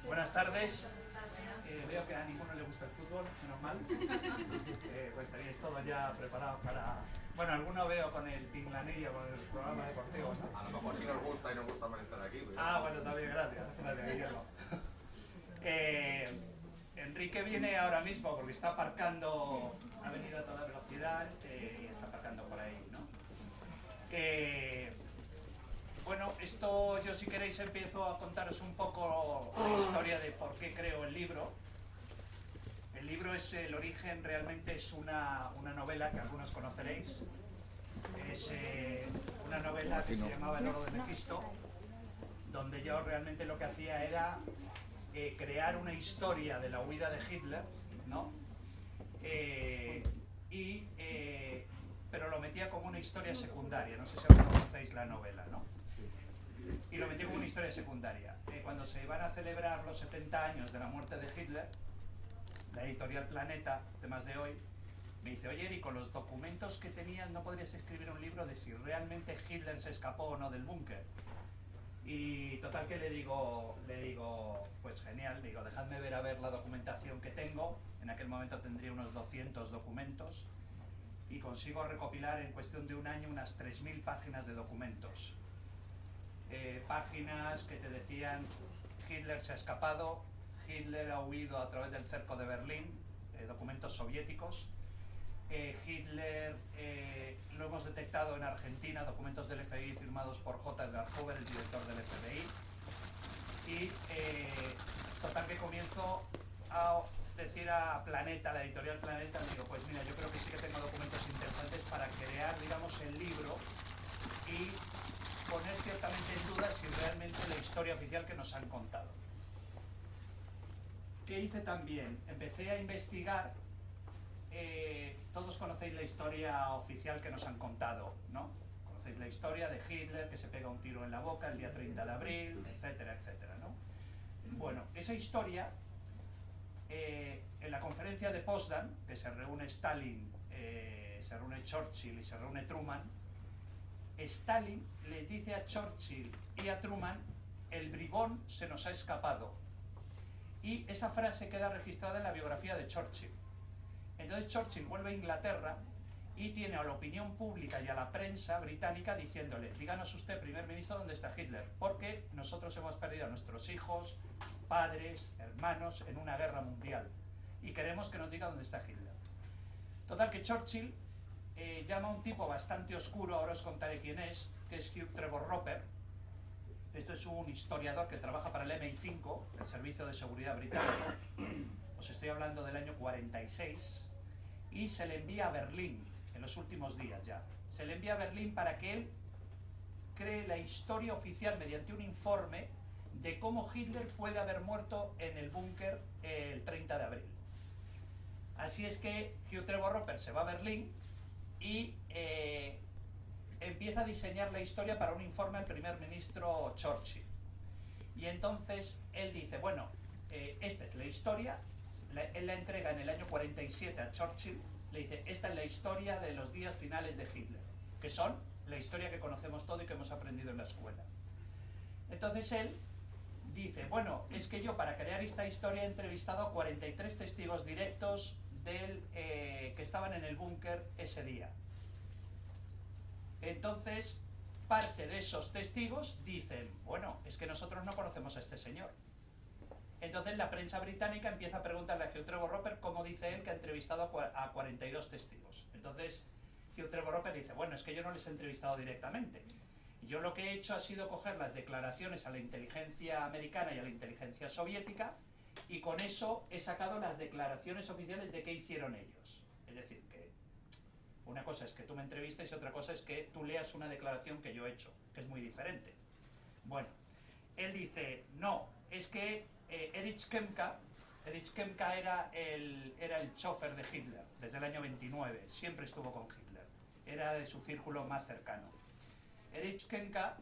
Buenas tardes. Veo que a ninguno le gusta el fútbol, menos mal. Pues estaríais todos ya preparados para... Bueno, alguno veo con el pinglanillo, con el programa deportivo, ¿no? A lo mejor sí nos gusta y nos gusta más estar aquí. Pues. Ah, bueno, también, gracias, Guillermo. Enrique viene ahora mismo porque está aparcando, ha venido a toda velocidad y está aparcando por ahí, ¿no? Bueno, esto yo si queréis empiezo a contaros un poco la historia de por qué creo el libro. El libro es el origen, realmente es una novela que algunos conoceréis. Es una novela que se llamaba El oro de Mefisto, donde yo realmente lo que hacía era crear una historia de la huida de Hitler, ¿no? Pero lo metía como una historia secundaria, no sé si aún conocéis la novela, ¿no? Y lo metí como una historia secundaria. Cuando se iban a celebrar los 70 años de la muerte de Hitler, la editorial Planeta, temas de hoy, me dice, oye, Eric, con los documentos que tenías, ¿no podrías escribir un libro de si realmente Hitler se escapó o no del búnker? Y total que le digo, pues genial, le digo, dejadme ver la documentación que tengo. En aquel momento tendría unos 200 documentos y consigo recopilar en cuestión de un año unas 3000 páginas de documentos. Páginas que te decían, Hitler se ha escapado, Hitler ha huido a través del cerco de Berlín, documentos soviéticos. Hitler lo hemos detectado en Argentina, documentos del FBI firmados por J. Edgar Hoover, el director del FBI. Y total que comienzo a decir a Planeta, la editorial Planeta, le digo, pues mira, yo creo que sí que tengo documentos interesantes para crear, digamos, el libro y poner ciertamente en duda si realmente la historia oficial que nos han contado. ¿Qué hice también? Empecé a investigar. Todos conocéis la historia oficial que nos han contado, ¿no? Conocéis la historia de Hitler, que se pega un tiro en la boca el día 30 de abril, etcétera, etcétera, ¿no? Bueno, esa historia, en la conferencia de Potsdam, que se reúne Stalin, se reúne Churchill y se reúne Truman, Stalin le dice a Churchill y a Truman, el bribón se nos ha escapado. Y esa frase queda registrada en la biografía de Churchill. Entonces Churchill vuelve a Inglaterra y tiene a la opinión pública y a la prensa británica diciéndole, díganos usted, primer ministro, dónde está Hitler, porque nosotros hemos perdido a nuestros hijos, padres, hermanos en una guerra mundial y queremos que nos diga dónde está Hitler. Total que Churchill llama a un tipo bastante oscuro, ahora os contaré quién es, que es Hugh Trevor Roper. Este es un historiador que trabaja para el MI5, el Servicio de Seguridad Británico. Os estoy hablando del año 46. Y se le envía a Berlín, en los últimos días ya. Se le envía a Berlín para que él cree la historia oficial mediante un informe de cómo Hitler puede haber muerto en el búnker el 30 de abril. Así es que Hugh Trevor Roper se va a Berlín y empieza a diseñar la historia para un informe al primer ministro Churchill. Y entonces él dice, bueno, esta es la historia. Él la entrega en el año 47 a Churchill, le dice, esta es la historia de los días finales de Hitler, que son la historia que conocemos todo y que hemos aprendido en la escuela. Entonces él dice, bueno, es que yo para crear esta historia he entrevistado a 43 testigos directos que estaban en el búnker ese día. Entonces, parte de esos testigos dicen, bueno, es que nosotros no conocemos a este señor. Entonces la prensa británica empieza a preguntarle a Hugh Trevor Roper cómo dice él que ha entrevistado a 42 testigos. Entonces Hugh Trevor Roper dice, bueno, es que yo no les he entrevistado directamente. Yo lo que he hecho ha sido coger las declaraciones a la inteligencia americana y a la inteligencia soviética y con eso he sacado las declaraciones oficiales de qué hicieron ellos. Es decir, que una cosa es que tú me entrevistes y otra cosa es que tú leas una declaración que yo he hecho, que es muy diferente. Bueno, él dice, no, es que Erich Kempka era el chofer de Hitler desde el año 29, siempre estuvo con Hitler, era de su círculo más cercano. Erich Kempka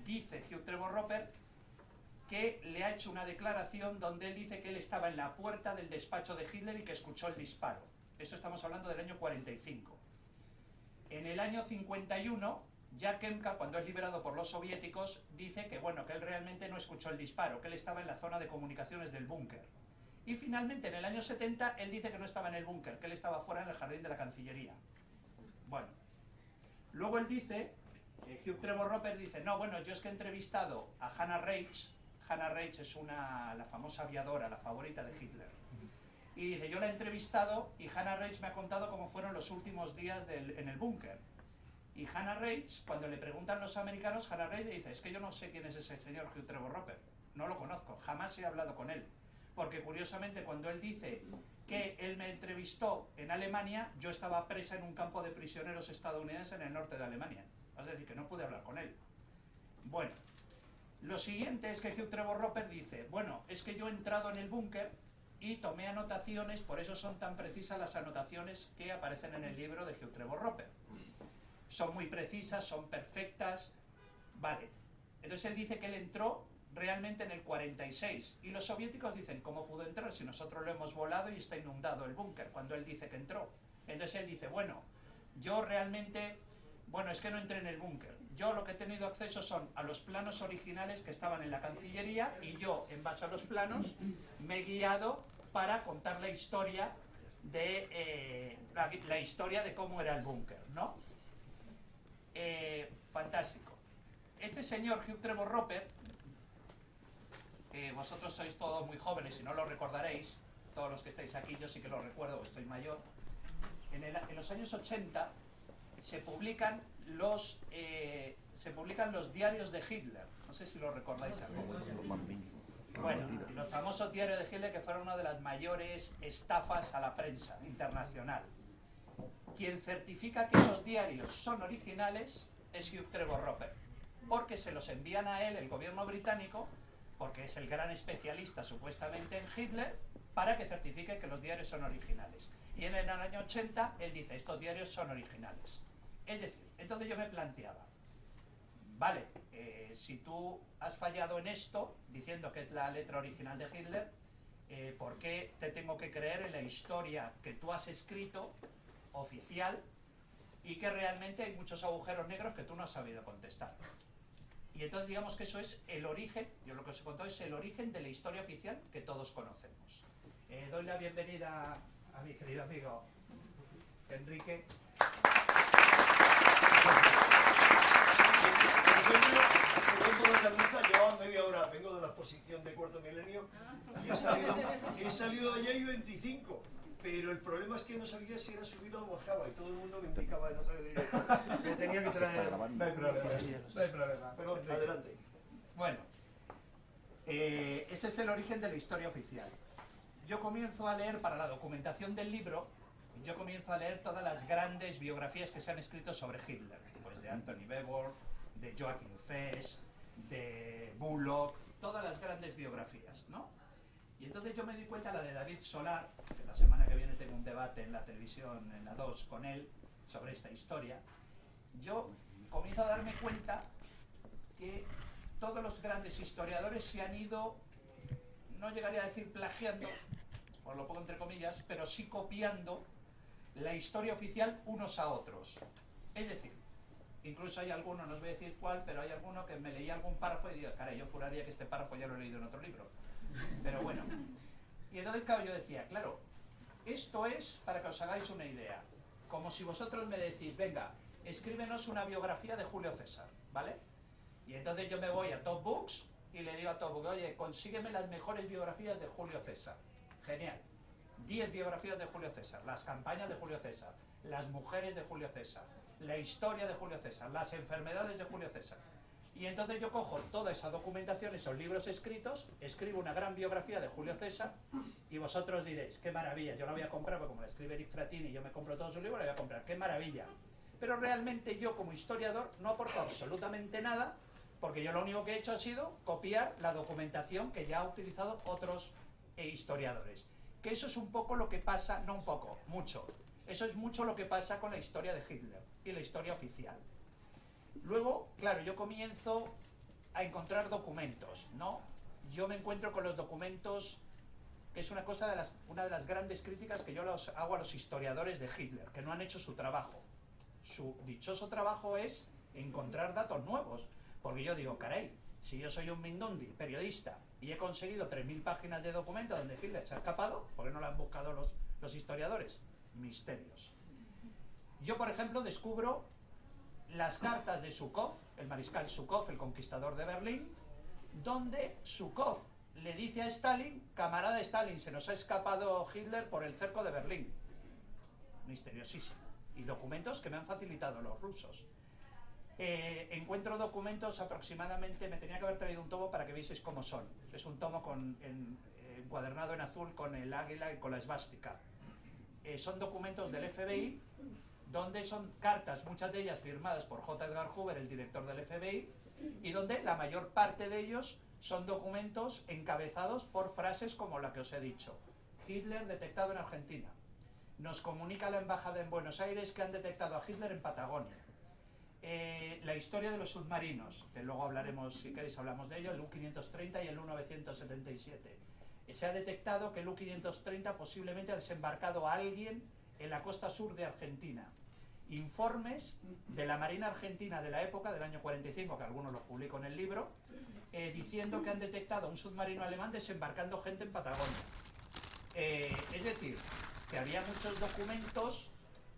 dice Hugh Trevor Roper que le ha hecho una declaración donde él dice que él estaba en la puerta del despacho de Hitler y que escuchó el disparo. Esto estamos hablando del año 45. En el año 51 Jack Kempka, cuando es liberado por los soviéticos, dice que, bueno, que él realmente no escuchó el disparo, que él estaba en la zona de comunicaciones del búnker. Y finalmente, en el año 70, él dice que no estaba en el búnker, que él estaba fuera en el jardín de la Cancillería. Bueno, luego él dice, Hugh Trevor Roper dice, no, bueno, yo es que he entrevistado a Hannah Reitz. Hannah Reitz es la famosa aviadora, la favorita de Hitler. Y dice, yo la he entrevistado y Hannah Reitz me ha contado cómo fueron los últimos días en el búnker. Y Hannah Reitz, cuando le preguntan los americanos, Hannah Reitz le dice, es que yo no sé quién es ese señor Hugh Trevor Roper, no lo conozco, jamás he hablado con él. Porque curiosamente cuando él dice que él me entrevistó en Alemania, yo estaba presa en un campo de prisioneros estadounidenses en el norte de Alemania. Es decir, que no pude hablar con él. Bueno, lo siguiente es que Hugh Trevor Roper dice, bueno, es que yo he entrado en el búnker y tomé anotaciones, por eso son tan precisas las anotaciones que aparecen en el libro de Hugh Trevor Roper. Son muy precisas, son perfectas, vale. Entonces él dice que él entró realmente en el 46 y los soviéticos dicen, ¿cómo pudo entrar si nosotros lo hemos volado y está inundado el búnker? Cuando él dice que entró. Entonces él dice, bueno, yo realmente, bueno, es que no entré en el búnker. Yo lo que he tenido acceso son a los planos originales que estaban en la Cancillería y yo, en base a los planos, me he guiado para contar la historia de la historia de cómo era el búnker, ¿no? Fantástico. Este señor Hugh Trevor Roper, vosotros sois todos muy jóvenes y no lo recordaréis, todos los que estáis aquí, yo sí que lo recuerdo, estoy mayor. En los años 80 se publican los diarios de Hitler, no sé si lo recordáis algunos. Bueno, los famosos diarios de Hitler, que fueron una de las mayores estafas a la prensa internacional. Quien certifica que esos diarios son originales es Hugh Trevor Roper, porque se los envían a él, el gobierno británico, porque es el gran especialista supuestamente en Hitler, para que certifique que los diarios son originales. Y en el año 80 él dice, estos diarios son originales. Es decir, entonces yo me planteaba, vale, si tú has fallado en esto, diciendo que es la letra original de Hitler, ¿por qué te tengo que creer en la historia que tú has escrito, oficial, y que realmente hay muchos agujeros negros que tú no has sabido contestar? Y entonces digamos que eso es el origen, yo lo que os he contado es el origen de la historia oficial que todos conocemos. Doy la bienvenida a mi querido amigo Enrique. Llevaba media hora, vengo de la exposición de Cuarto Milenio y he salido de allá y 25. Pero el problema es que no sabía si era subido o bajaba y todo el mundo me indicaba que tenía que traer... No hay problema. Pero adelante. Bueno, ese es el origen de la historia oficial. Yo comienzo a leer, para la documentación del libro, yo comienzo a leer todas las grandes biografías que se han escrito sobre Hitler. Pues de Anthony Beevor, de Joachim Fest, de Bullock, todas las grandes biografías, ¿no? Y entonces yo me di cuenta, la de David Solar, que la semana que viene tengo un debate en la televisión, en la 2, con él, sobre esta historia. Yo comienzo a darme cuenta que todos los grandes historiadores se han ido, no llegaría a decir plagiando, os lo pongo entre comillas, pero sí copiando la historia oficial unos a otros. Es decir, incluso hay alguno, no os voy a decir cuál, pero hay alguno que me leía algún párrafo y digo, caray, yo juraría que este párrafo ya lo he leído en otro libro. Pero bueno, y entonces claro, yo decía, claro, esto es para que os hagáis una idea, como si vosotros me decís, venga, escríbenos una biografía de Julio César, ¿vale? Y entonces yo me voy a Top Books y le digo a Top Books, oye, consígueme las mejores biografías de Julio César. Genial. 10 biografías de Julio César, las campañas de Julio César, las mujeres de Julio César, la historia de Julio César, las enfermedades de Julio César. Y entonces yo cojo toda esa documentación, esos libros escritos, escribo una gran biografía de Julio César y vosotros diréis, qué maravilla, yo la voy a comprar, porque como la escribe Eric Fratini y yo me compro todos sus libros, la voy a comprar, qué maravilla. Pero realmente yo como historiador no aporto absolutamente nada, porque yo lo único que he hecho ha sido copiar la documentación que ya han utilizado otros historiadores. Que eso es un poco lo que pasa, no un poco, mucho. Eso es mucho lo que pasa con la historia de Hitler y la historia oficial. Luego, claro, yo comienzo a encontrar documentos, ¿no? Yo me encuentro con los documentos, que es una de las grandes críticas que yo hago a los historiadores de Hitler, que no han hecho su trabajo. Su dichoso trabajo es encontrar datos nuevos. Porque yo digo, caray, si yo soy un Mindundi, periodista, y he conseguido 3000 páginas de documentos donde Hitler se ha escapado, ¿por qué no lo han buscado los historiadores? Misterios. Yo, por ejemplo, descubro las cartas de Zhukov, el mariscal Zhukov, el conquistador de Berlín, donde Zhukov le dice a Stalin, camarada Stalin, se nos ha escapado Hitler por el cerco de Berlín. Misteriosísimo. Y documentos que me han facilitado los rusos. Encuentro documentos aproximadamente, me tenía que haber traído un tomo para que vieseis cómo son. Es un tomo encuadernado en azul con el águila y con la esvástica. Son documentos del FBI, donde son cartas, muchas de ellas firmadas por J. Edgar Hoover, el director del FBI, y donde la mayor parte de ellos son documentos encabezados por frases como la que os he dicho. Hitler detectado en Argentina. Nos comunica la embajada en Buenos Aires que han detectado a Hitler en Patagonia. La historia de los submarinos, que luego hablaremos, si queréis hablamos de ello, el U-530 y el U-977. Se ha detectado que el U-530 posiblemente ha desembarcado a alguien en la costa sur de Argentina. Informes de la Marina Argentina de la época, del año 45, que algunos los publico en el libro, diciendo que han detectado un submarino alemán desembarcando gente en Patagonia. Es decir, que había muchos documentos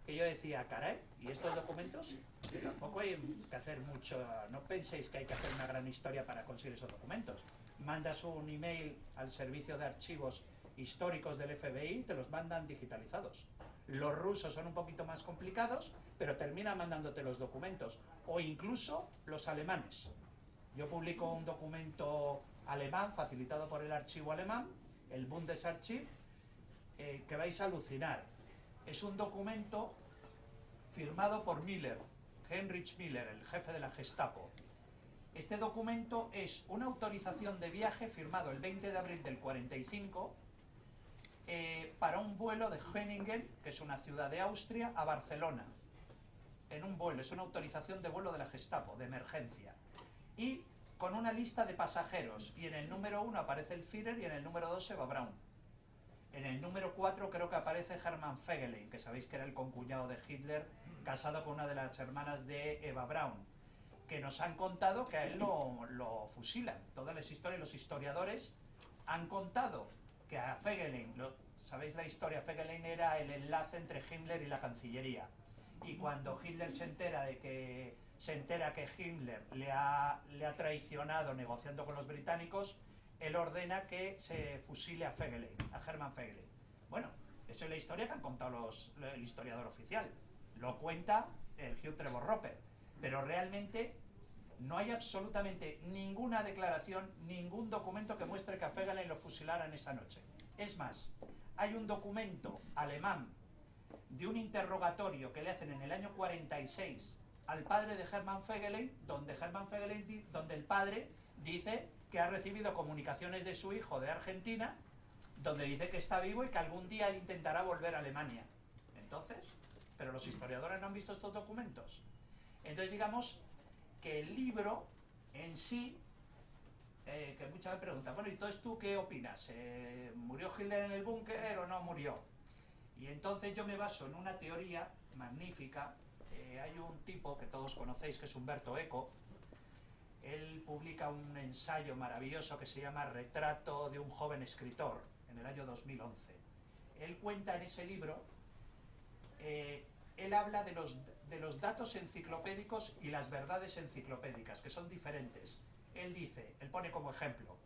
que yo decía, caray, ¿y estos documentos? Que tampoco hay que hacer mucho, no penséis que hay que hacer una gran historia para conseguir esos documentos. Mandas un email al servicio de archivos históricos del FBI y te los mandan digitalizados. Los rusos son un poquito más complicados, pero terminan mandándote los documentos, o incluso los alemanes. Yo publico un documento alemán facilitado por el archivo alemán, el Bundesarchiv, que vais a alucinar. Es un documento firmado por Miller, Heinrich Miller, el jefe de la Gestapo. Este documento es una autorización de viaje firmado el 20 de abril del 45 para un vuelo de Henningen, que es una ciudad de Austria, a Barcelona. En un vuelo, es una autorización de vuelo de la Gestapo, de emergencia. Y con una lista de pasajeros. Y en el número 1 aparece el Führer y en el número 2 Eva Braun. En el número 4 creo que aparece Hermann Fegelein, que sabéis que era el concuñado de Hitler, casado con una de las hermanas de Eva Braun, que nos han contado que a él lo fusilan. Todas las historias, los historiadores han contado que a Fegelein, sabéis la historia, Fegelein era el enlace entre Himmler y la Cancillería. Y cuando Hitler se entera que Himmler le ha traicionado negociando con los británicos, él ordena que se fusile a Fegelein, a Hermann Fegelein. Bueno, eso es la historia que han contado el historiador oficial. Lo cuenta el Hugh Trevor Roper. Pero realmente no hay absolutamente ninguna declaración, ningún documento que muestre que a Fegelein lo fusilaran esa noche. Es más, hay un documento alemán de un interrogatorio que le hacen en el año 46 al padre de Hermann Fegelein, donde el padre dice que ha recibido comunicaciones de su hijo de Argentina, donde dice que está vivo y que algún día él intentará volver a Alemania. Entonces, pero los historiadores no han visto estos documentos. Entonces digamos que el libro en sí, que muchas veces preguntan, bueno, ¿y entonces tú qué opinas? ¿Murió Hitler en el búnker o no murió? Y entonces yo me baso en una teoría magnífica. Hay un tipo que todos conocéis que es Umberto Eco. Él publica un ensayo maravilloso que se llama Retrato de un joven escritor, en el año 2011. Él cuenta en ese libro, él habla de los datos enciclopédicos y las verdades enciclopédicas, que son diferentes. Él pone como ejemplo,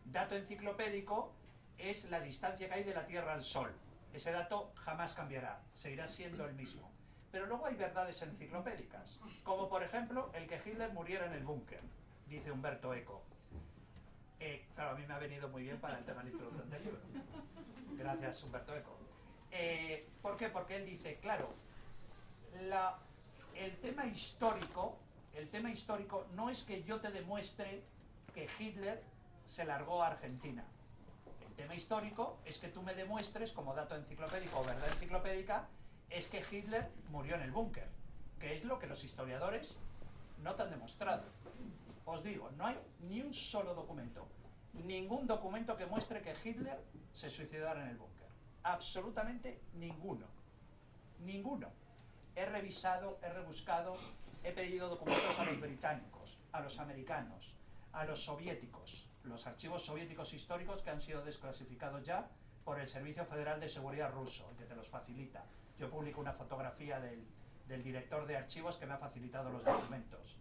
dato enciclopédico es la distancia que hay de la Tierra al Sol. Ese dato jamás cambiará, seguirá siendo el mismo. Pero luego hay verdades enciclopédicas, como por ejemplo el que Hitler muriera en el búnker, dice Umberto Eco. Claro, a mí me ha venido muy bien para el tema de la introducción del libro. Gracias, Umberto Eco. ¿Por qué? Porque él dice, claro, el tema histórico no es que yo te demuestre que Hitler se largó a Argentina. El tema histórico es que tú me demuestres, como dato enciclopédico o verdad enciclopédica, es que Hitler murió en el búnker, que es lo que los historiadores no te han demostrado. Os digo, no hay ni un solo documento, ningún documento que muestre que Hitler se suicidara en el búnker. Absolutamente ninguno. Ninguno. He revisado, he rebuscado, he pedido documentos a los británicos, a los americanos, a los soviéticos, los archivos soviéticos históricos que han sido desclasificados ya por el Servicio Federal de Seguridad ruso, que te los facilita. Yo publico una fotografía del director de archivos que me ha facilitado los documentos.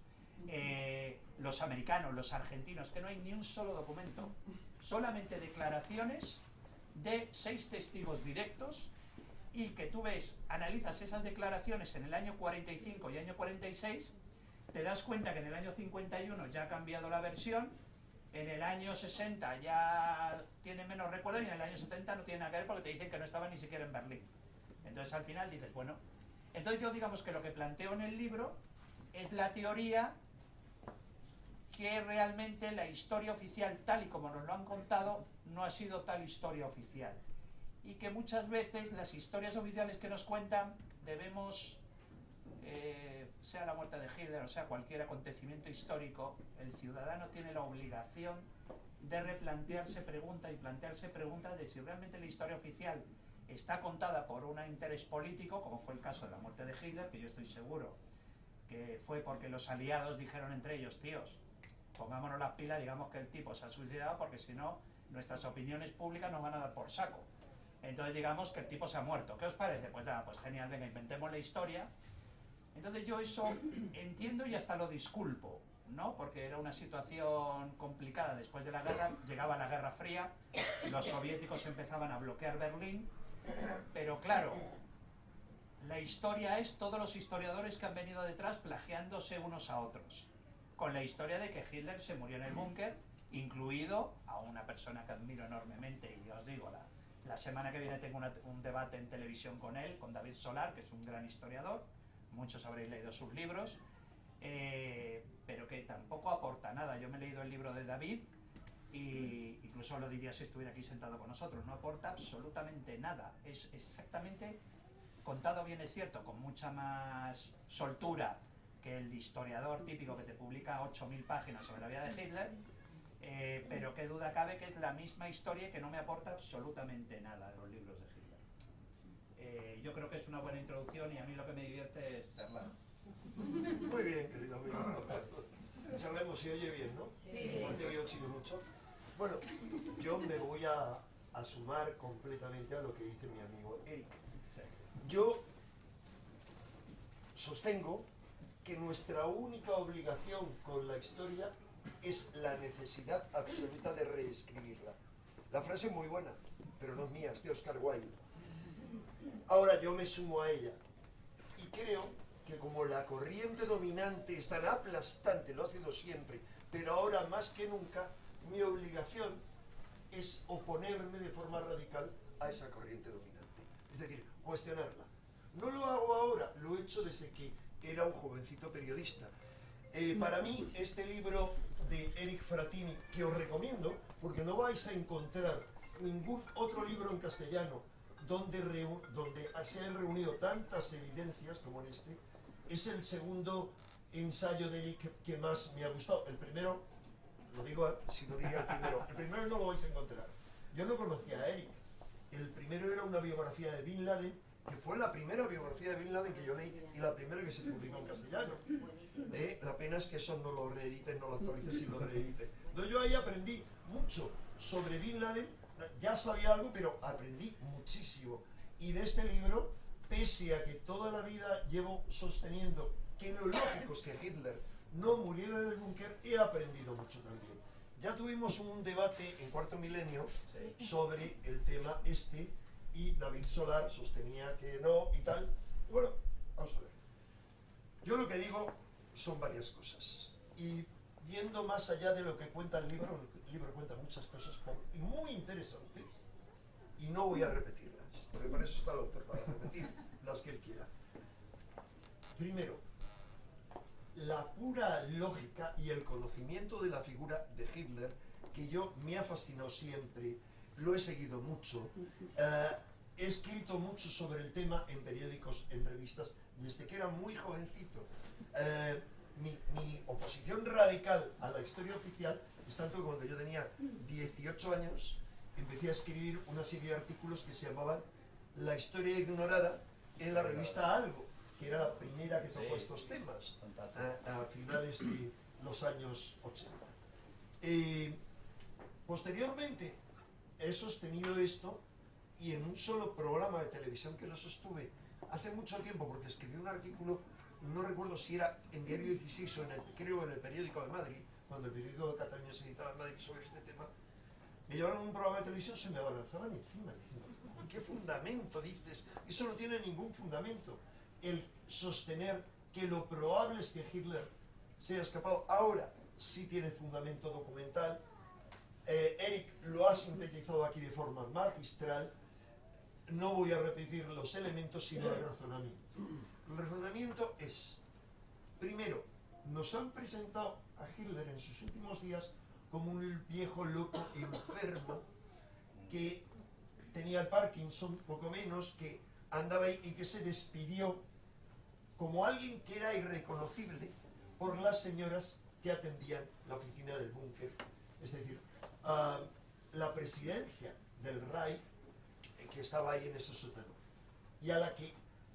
Los americanos, los argentinos, que no hay ni un solo documento, solamente declaraciones de 6 testigos directos, y que tú ves, analizas esas declaraciones en el año 45 y año 46, te das cuenta que en el año 51 ya ha cambiado la versión, en el año 60 ya tiene menos recuerdos y en el año 70 no tiene nada que ver porque te dicen que no estaba ni siquiera en Berlín. Entonces al final dices, bueno, entonces yo digamos que lo que planteo en el libro es la teoría que realmente la historia oficial, tal y como nos lo han contado, no ha sido tal historia oficial. Y que muchas veces las historias oficiales que nos cuentan debemos, sea la muerte de Hitler o sea cualquier acontecimiento histórico, el ciudadano tiene la obligación de replantearse preguntas y plantearse preguntas de si realmente la historia oficial está contada por un interés político, como fue el caso de la muerte de Hitler, que yo estoy seguro que fue porque los aliados dijeron entre ellos, tíos, pongámonos las pilas, digamos que el tipo se ha suicidado porque si no, nuestras opiniones públicas nos van a dar por saco. Entonces digamos que el tipo se ha muerto. ¿Qué os parece? Pues nada, pues genial, venga, inventemos la historia. Entonces yo eso entiendo y hasta lo disculpo, ¿no? Porque era una situación complicada después de la guerra, llegaba la Guerra Fría, los soviéticos empezaban a bloquear Berlín, pero claro, la historia es todos los historiadores que han venido detrás plagiándose unos a otros, con la historia de que Hitler se murió en el búnker, incluido a una persona que admiro enormemente, y os digo, la semana que viene tengo un debate en televisión con él, con David Solar, que es un gran historiador, muchos habréis leído sus libros, pero que tampoco aporta nada. Yo me he leído el libro de David, y incluso lo diría si estuviera aquí sentado con nosotros, no aporta absolutamente nada, es exactamente, contado bien es cierto, con mucha más soltura que el historiador típico que te publica 8.000 páginas sobre la vida de Hitler, pero qué duda cabe que es la misma historia que no me aporta absolutamente nada de los libros de Hitler. Yo creo que es una buena introducción y a mí lo que me divierte es charlar. Muy bien, querido amigo. Ya vemos si oye bien, ¿no? Sí. Porque yo chino mucho. Bueno, yo me voy a sumar completamente a lo que dice mi amigo Eric. Yo sostengo que nuestra única obligación con la historia es la necesidad absoluta de reescribirla. La frase es muy buena, pero no es mía, es de Oscar Wilde. Ahora yo me sumo a ella y creo que como la corriente dominante es tan aplastante, lo ha sido siempre, pero ahora más que nunca, mi obligación es oponerme de forma radical a esa corriente dominante. Es decir, cuestionarla. No lo hago ahora, lo he hecho desde que era un jovencito periodista. Para mí, este libro de Eric Frattini, que os recomiendo, porque no vais a encontrar ningún otro libro en castellano donde se han reunido tantas evidencias como en este, es el segundo ensayo de Eric que más me ha gustado. El primero, lo digo si no diría el primero no lo vais a encontrar. Yo no conocía a Eric. El primero era una biografía de Bin Laden, que fue la primera biografía de Bin Laden que yo leí y la primera que se publicó en castellano. La pena es que eso no lo reediten, no lo actualicen, sino lo reediten. Entonces yo ahí aprendí mucho sobre Bin Laden, ya sabía algo, pero aprendí muchísimo. Y de este libro, pese a que toda la vida llevo sosteniendo que lo lógico es que Hitler no muriera en el búnker, he aprendido mucho también. Ya tuvimos un debate en Cuarto Milenio sobre el tema este, y David Solar sostenía que no y tal. Bueno, vamos a ver. Yo lo que digo son varias cosas. Y yendo más allá de lo que cuenta el libro cuenta muchas cosas muy interesantes, y no voy a repetirlas, porque para eso está el autor, para repetir las que él quiera. Primero, la pura lógica y el conocimiento de la figura de Hitler, que yo me ha fascinado siempre, lo he seguido mucho, he escrito mucho sobre el tema en periódicos, en revistas, desde que era muy jovencito. Mi oposición radical a la historia oficial es tanto que cuando yo tenía 18 años empecé a escribir una serie de artículos que se llamaban La historia ignorada en la revista Algo. que era la primera que tocó Sí, estos temas, fantástico. a finales de los años 80. Posteriormente he sostenido esto, y en un solo programa de televisión que lo sostuve hace mucho tiempo, porque escribí un artículo, no recuerdo si era en Diario 16 o creo en el Periódico de Madrid, cuando el Periódico de Cataluña se editaba en Madrid sobre este tema, me llevaron a un programa de televisión, se me abalanzaban encima, diciendo, ¿con qué fundamento dices? Eso no tiene ningún fundamento. El sostener que lo probable es que Hitler se haya escapado, ahora sí tiene fundamento documental. Eric lo ha sintetizado aquí de forma magistral. No voy a repetir los elementos, sino el razonamiento. El razonamiento es, primero, nos han presentado a Hitler en sus últimos días como un viejo loco enfermo que tenía el Parkinson, poco menos, que andaba ahí y que se despidió como alguien que era irreconocible por las señoras que atendían la oficina del búnker. Es decir, la presidencia del Reich, que estaba ahí en ese sótano, y a la que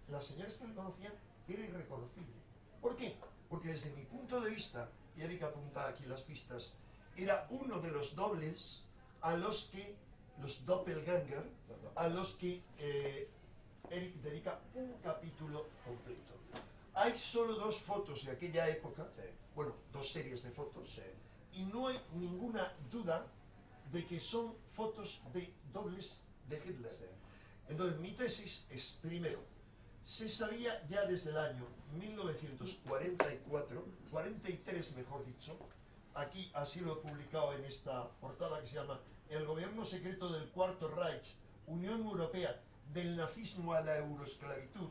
las señoras que le conocían era irreconocible. ¿Por qué? Porque desde mi punto de vista, y Erika apunta aquí las pistas, era uno de los dobles a los que, los doppelganger, a los que Eric dedica un capítulo completo. Hay solo 2 fotos de aquella época, Sí. bueno, 2 series de fotos, Sí. y no hay ninguna duda de que son fotos de dobles de Hitler. Sí. Entonces, mi tesis es, primero, se sabía ya desde el año 1944, 43 mejor dicho, aquí así lo he publicado en esta portada que se llama El gobierno secreto del Cuarto Reich, Unión Europea, del nazismo a la euroesclavitud,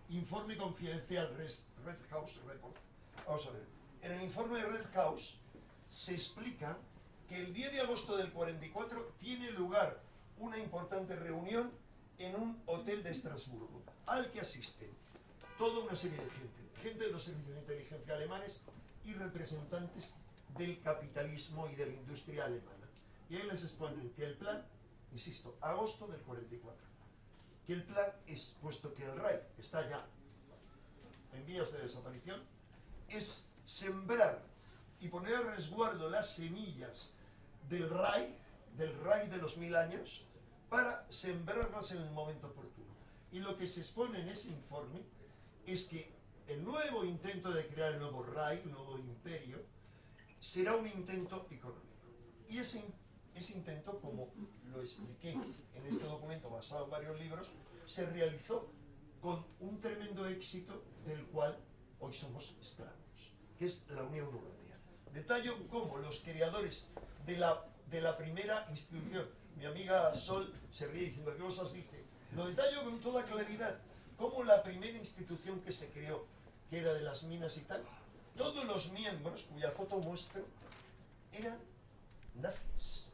informe confidencial Red House Report. Vamos a ver, en el informe de Red House se explica que el 10 de agosto del 44 tiene lugar una importante reunión en un hotel de Estrasburgo, al que asisten toda una serie de gente de los servicios de inteligencia alemanes y representantes del capitalismo y de la industria alemana. Y ahí les exponen que el plan, insisto, agosto del 44, que el plan es, puesto que el Reich está ya en vías de desaparición, es sembrar y poner a resguardo las semillas del Reich de los 1000 años, para sembrarlas en el momento oportuno. Y lo que se expone en ese informe es que el nuevo intento de crear el nuevo Reich, el nuevo imperio, será un intento económico. Y ese intento, como lo expliqué en este documento basado en varios libros, se realizó con un tremendo éxito del cual hoy somos esclavos, que es la Unión Europea. Detallo cómo los creadores de la primera institución, mi amiga Sol se ríe diciendo, ¿qué cosas dice? Lo detallo con toda claridad, cómo la primera institución que se creó, que era de las minas y tal, todos los miembros, cuya foto muestro, eran nazis.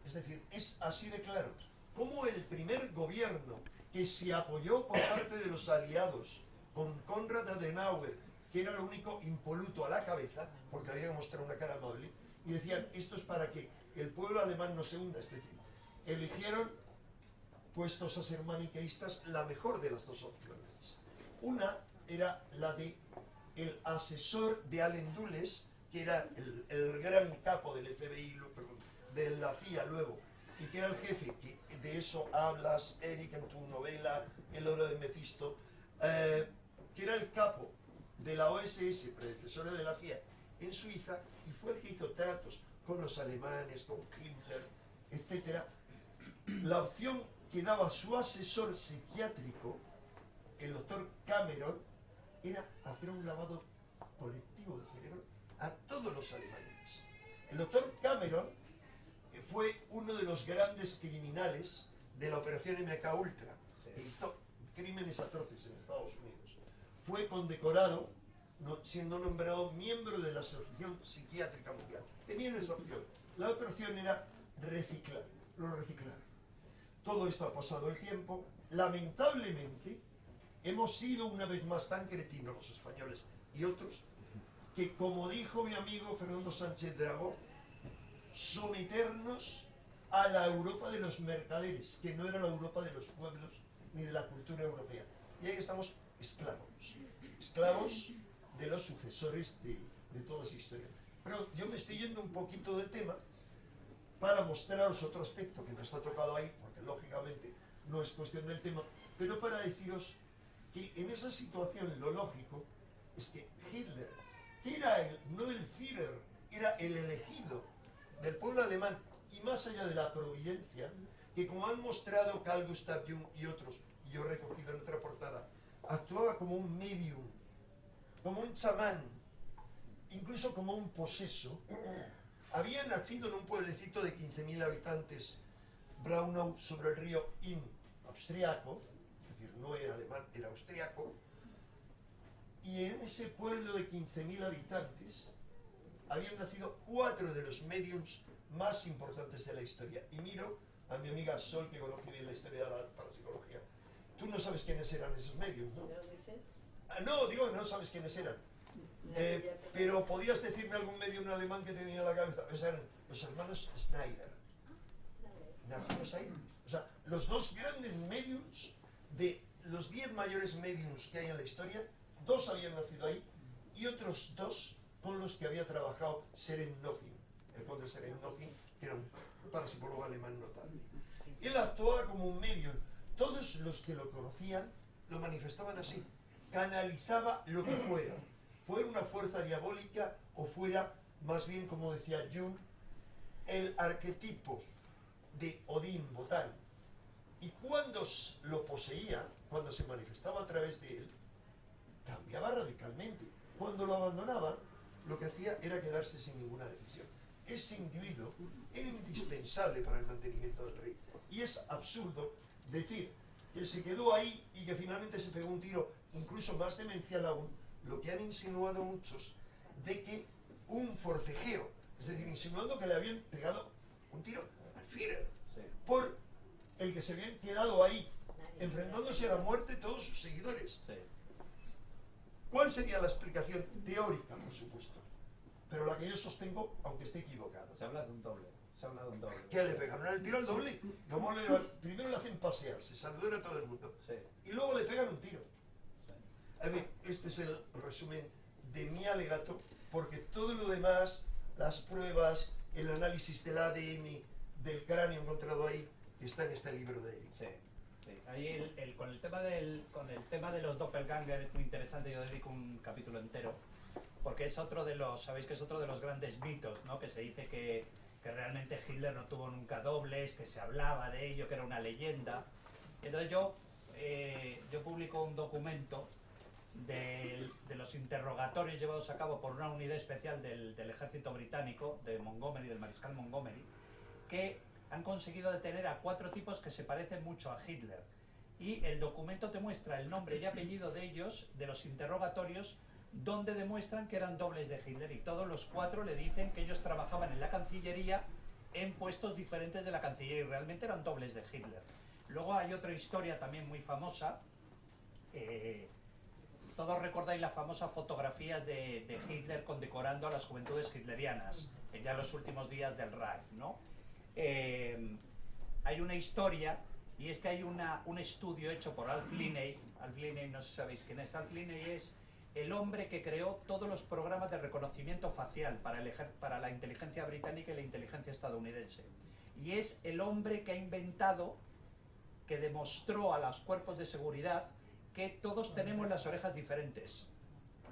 Es decir, es así de claro. Como el primer gobierno que se apoyó por parte de los aliados con Konrad Adenauer, que era el único impoluto a la cabeza, porque había que mostrar una cara amable, y decían, esto es para que el pueblo alemán no se hunda, es decir, eligieron, puestos a ser maniqueístas, la mejor de las 2 opciones. Una era la de el asesor de Allen Dulles, que era el gran capo del FBI, perdón, de la CIA luego, y que era el jefe, que de eso hablas, Eric, en tu novela El oro de Mefisto, que era el capo de la OSS, predecesora de la CIA, en Suiza, y fue el que hizo tratos con los alemanes, con Himmler, etc. La opción que daba su asesor psiquiátrico, el doctor Cameron, era hacer un lavado colectivo de cerebro a todos los alemanes. El doctor Cameron fue uno de los grandes criminales de la operación MK Ultra, que hizo crímenes atroces en Estados Unidos. Fue condecorado, siendo nombrado miembro de la Asociación Psiquiátrica Mundial. Tenían esa opción. La otra opción era reciclar. Lo reciclaron. Todo esto ha pasado el tiempo. Lamentablemente, hemos sido una vez más tan cretinos los españoles y otros, que, como dijo mi amigo Fernando Sánchez Dragó, someternos a la Europa de los mercaderes, que no era la Europa de los pueblos ni de la cultura europea. Y ahí estamos esclavos de los sucesores de toda esa historia. Pero yo me estoy yendo un poquito de tema para mostraros otro aspecto que no está tocado ahí, porque lógicamente no es cuestión del tema, pero para deciros que en esa situación lo lógico es que Hitler, que era no el Führer, era el elegido del pueblo alemán, y más allá de la providencia, que como han mostrado Carl Gustav Jung y otros, y yo he recogido en otra portada, actuaba como un medium, como un chamán, incluso como un poseso. Había nacido en un pueblecito de 15.000 habitantes, Braunau, sobre el río Inn, austriaco, es decir, no era alemán, era austriaco, y en ese pueblo de 15.000 habitantes habían nacido 4 de los mediums más importantes de la historia. Y miro a mi amiga Sol, que conoce bien la historia de la parapsicología. Tú no sabes quiénes eran esos mediums, ¿no? No, digo que no sabes quiénes eran. Pero podías decirme algún medium alemán que tenía en la cabeza. Esos eran los hermanos Schneider. Nacidos ahí. O sea, los 2 grandes mediums, de los 10 mayores mediums que hay en la historia, 2 habían nacido ahí, y otros 2 con los que había trabajado Seren Nothing, el conde Seren Nothing, que era un parapsicólogo alemán notable. Él actuaba como un medium. Todos los que lo conocían lo manifestaban así. Canalizaba lo que fuera una fuerza diabólica o fuera, más bien, como decía Jung, el arquetipo de Odín, Botán. Y cuando lo poseía, cuando se manifestaba a través de él, cambiaba radicalmente. Cuando lo abandonaba, lo que hacía era quedarse sin ninguna decisión. Ese individuo era indispensable para el mantenimiento del rey. Y es absurdo decir que se quedó ahí y que finalmente se pegó un tiro, incluso más demencial aún, lo que han insinuado muchos, de que un forcejeo, es decir, insinuando que le habían pegado un tiro al Führer, por el que se habían quedado ahí, enfrentándose a la muerte todos sus seguidores. ¿Cuál sería la explicación teórica, por supuesto? Pero la que yo sostengo, aunque esté equivocado. Se habla de un doble. Que le pegaron el tiro al doble. Primero le hacen pasear, se saludar a todo el mundo. Sí. Y luego le pegan un tiro. Sí. A ver, este es el resumen de mi alegato, porque todo lo demás, las pruebas, el análisis del ADN del cráneo encontrado ahí, está en este libro de Eric. Sí. Sí. Ahí con el tema de los doppelganger es muy interesante. Yo dedico un capítulo entero, porque es otro de los, sabéis que es otro de los grandes mitos, ¿no? Que se dice que realmente Hitler no tuvo nunca dobles, que se hablaba de ello, que era una leyenda. Entonces yo publico un documento de los interrogatorios llevados a cabo por una unidad especial del ejército británico, de Montgomery, del mariscal Montgomery, que han conseguido detener a 4 tipos que se parecen mucho a Hitler. Y el documento te muestra el nombre y apellido de ellos, de los interrogatorios, donde demuestran que eran dobles de Hitler, y todos los 4 le dicen que ellos trabajaban en la Cancillería en puestos diferentes de la Cancillería y realmente eran dobles de Hitler. Luego hay otra historia también muy famosa, todos recordáis la famosa fotografía de Hitler condecorando a las juventudes hitlerianas, ya en los últimos días del Reich, ¿no? Hay una historia, y es que hay un estudio hecho por Alf Linney. Alf Linney, no sé si sabéis quién es. Alf Linney es el hombre que creó todos los programas de reconocimiento facial para la inteligencia británica y la inteligencia estadounidense. Y es el hombre que ha inventado, que demostró a los cuerpos de seguridad que todos tenemos las orejas diferentes.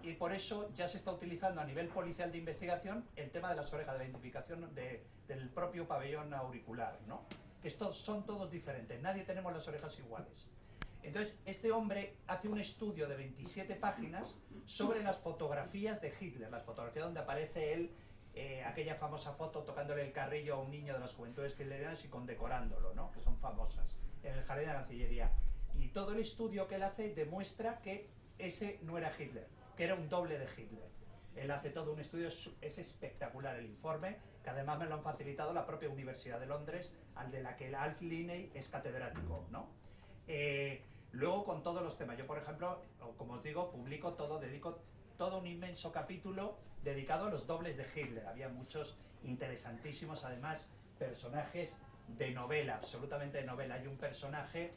Y por eso ya se está utilizando a nivel policial de investigación el tema de las orejas, de la identificación del propio pabellón auricular, ¿no? Que estos son todos diferentes, nadie tenemos las orejas iguales. Entonces, este hombre hace un estudio de 27 páginas sobre las fotografías de Hitler, las fotografías donde aparece él, aquella famosa foto tocándole el carrillo a un niño de las juventudes hitlerianas y condecorándolo, ¿no? Que son famosas, en el jardín de la Cancillería. Y todo el estudio que él hace demuestra que ese no era Hitler, que era un doble de Hitler. Él hace todo un estudio, es espectacular el informe, que además me lo han facilitado la propia Universidad de Londres, al de la que el Alf Linney es catedrático, ¿no? Luego con todos los temas, yo por ejemplo, como os digo, dedico todo un inmenso capítulo dedicado a los dobles de Hitler. Había muchos interesantísimos, además, personajes de novela, absolutamente de novela. Hay un personaje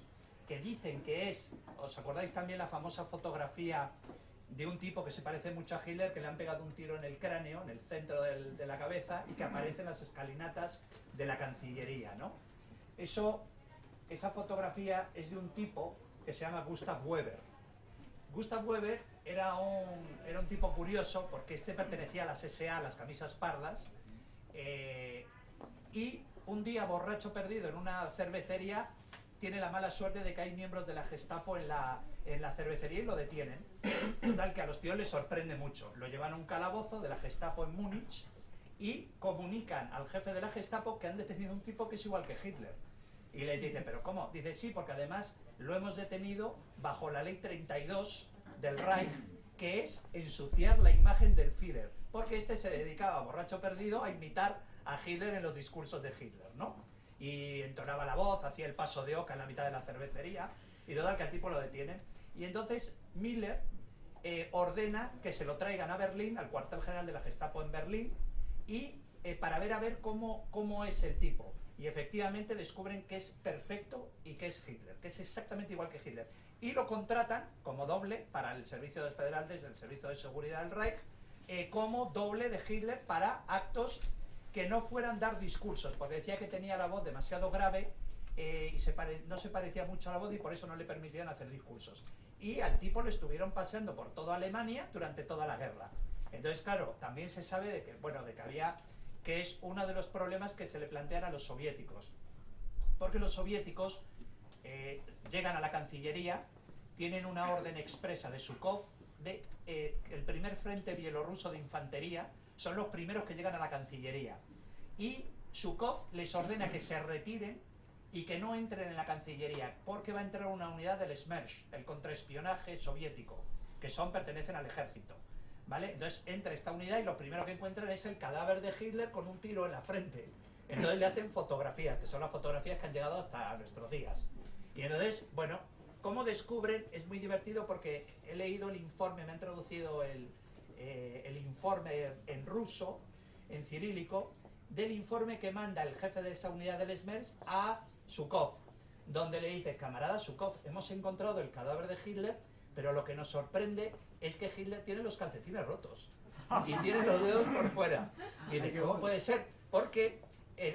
que dicen que es, ¿os acordáis también la famosa fotografía de un tipo que se parece mucho a Hitler, que le han pegado un tiro en el cráneo, en el centro de la cabeza, y que aparece en las escalinatas de la Cancillería, ¿no? Esa fotografía es de un tipo que se llama Gustav Weber. Gustav Weber era un tipo curioso, porque este pertenecía a las SA, a las camisas pardas, y un día, borracho perdido en una cervecería, tiene la mala suerte de que hay miembros de la Gestapo en la cervecería y lo detienen. Tal que a los tíos les sorprende mucho. Lo llevan a un calabozo de la Gestapo en Múnich y comunican al jefe de la Gestapo que han detenido a un tipo que es igual que Hitler. Y le dice, ¿pero cómo? Dice, sí, porque además lo hemos detenido bajo la ley 32 del Reich, que es ensuciar la imagen del Führer. Porque este se dedicaba, borracho perdido, a imitar a Hitler en los discursos de Hitler, ¿no? Y entonaba la voz, hacía el paso de oca en la mitad de la cervecería, y total que al tipo lo detienen. Y entonces Müller ordena que se lo traigan a Berlín, al cuartel general de la Gestapo en Berlín, y para ver cómo es el tipo. Y efectivamente descubren que es perfecto y que es Hitler, que es exactamente igual que Hitler. Y lo contratan como doble para el servicio federal desde el Servicio de Seguridad del Reich, como doble de Hitler para actos que no fueran dar discursos, porque decía que tenía la voz demasiado grave y no se parecía mucho a la voz y por eso no le permitían hacer discursos. Y al tipo lo estuvieron paseando por toda Alemania durante toda la guerra. Entonces, claro, también se sabe de que es uno de los problemas que se le plantean a los soviéticos. Porque los soviéticos llegan a la Cancillería, tienen una orden expresa de Zhukov, el primer frente bielorruso de infantería, son los primeros que llegan a la Cancillería. Y Zhukov les ordena que se retiren y que no entren en la Cancillería, porque va a entrar una unidad del Smersh, el contraespionaje soviético, que pertenecen al ejército. ¿Vale? Entonces entra esta unidad y lo primero que encuentran es el cadáver de Hitler con un tiro en la frente. Entonces le hacen fotografías, que son las fotografías que han llegado hasta nuestros días. Y entonces, bueno, ¿cómo descubren? Es muy divertido porque he leído el informe, me han traducido el informe en ruso, en cirílico, del informe que manda el jefe de esa unidad del Smersh a Zhukov, donde le dice, camarada Zhukov, hemos encontrado el cadáver de Hitler, pero lo que nos sorprende es que Hitler tiene los calcetines rotos y tiene los dedos por fuera. Y dice, ¿cómo puede ser? Porque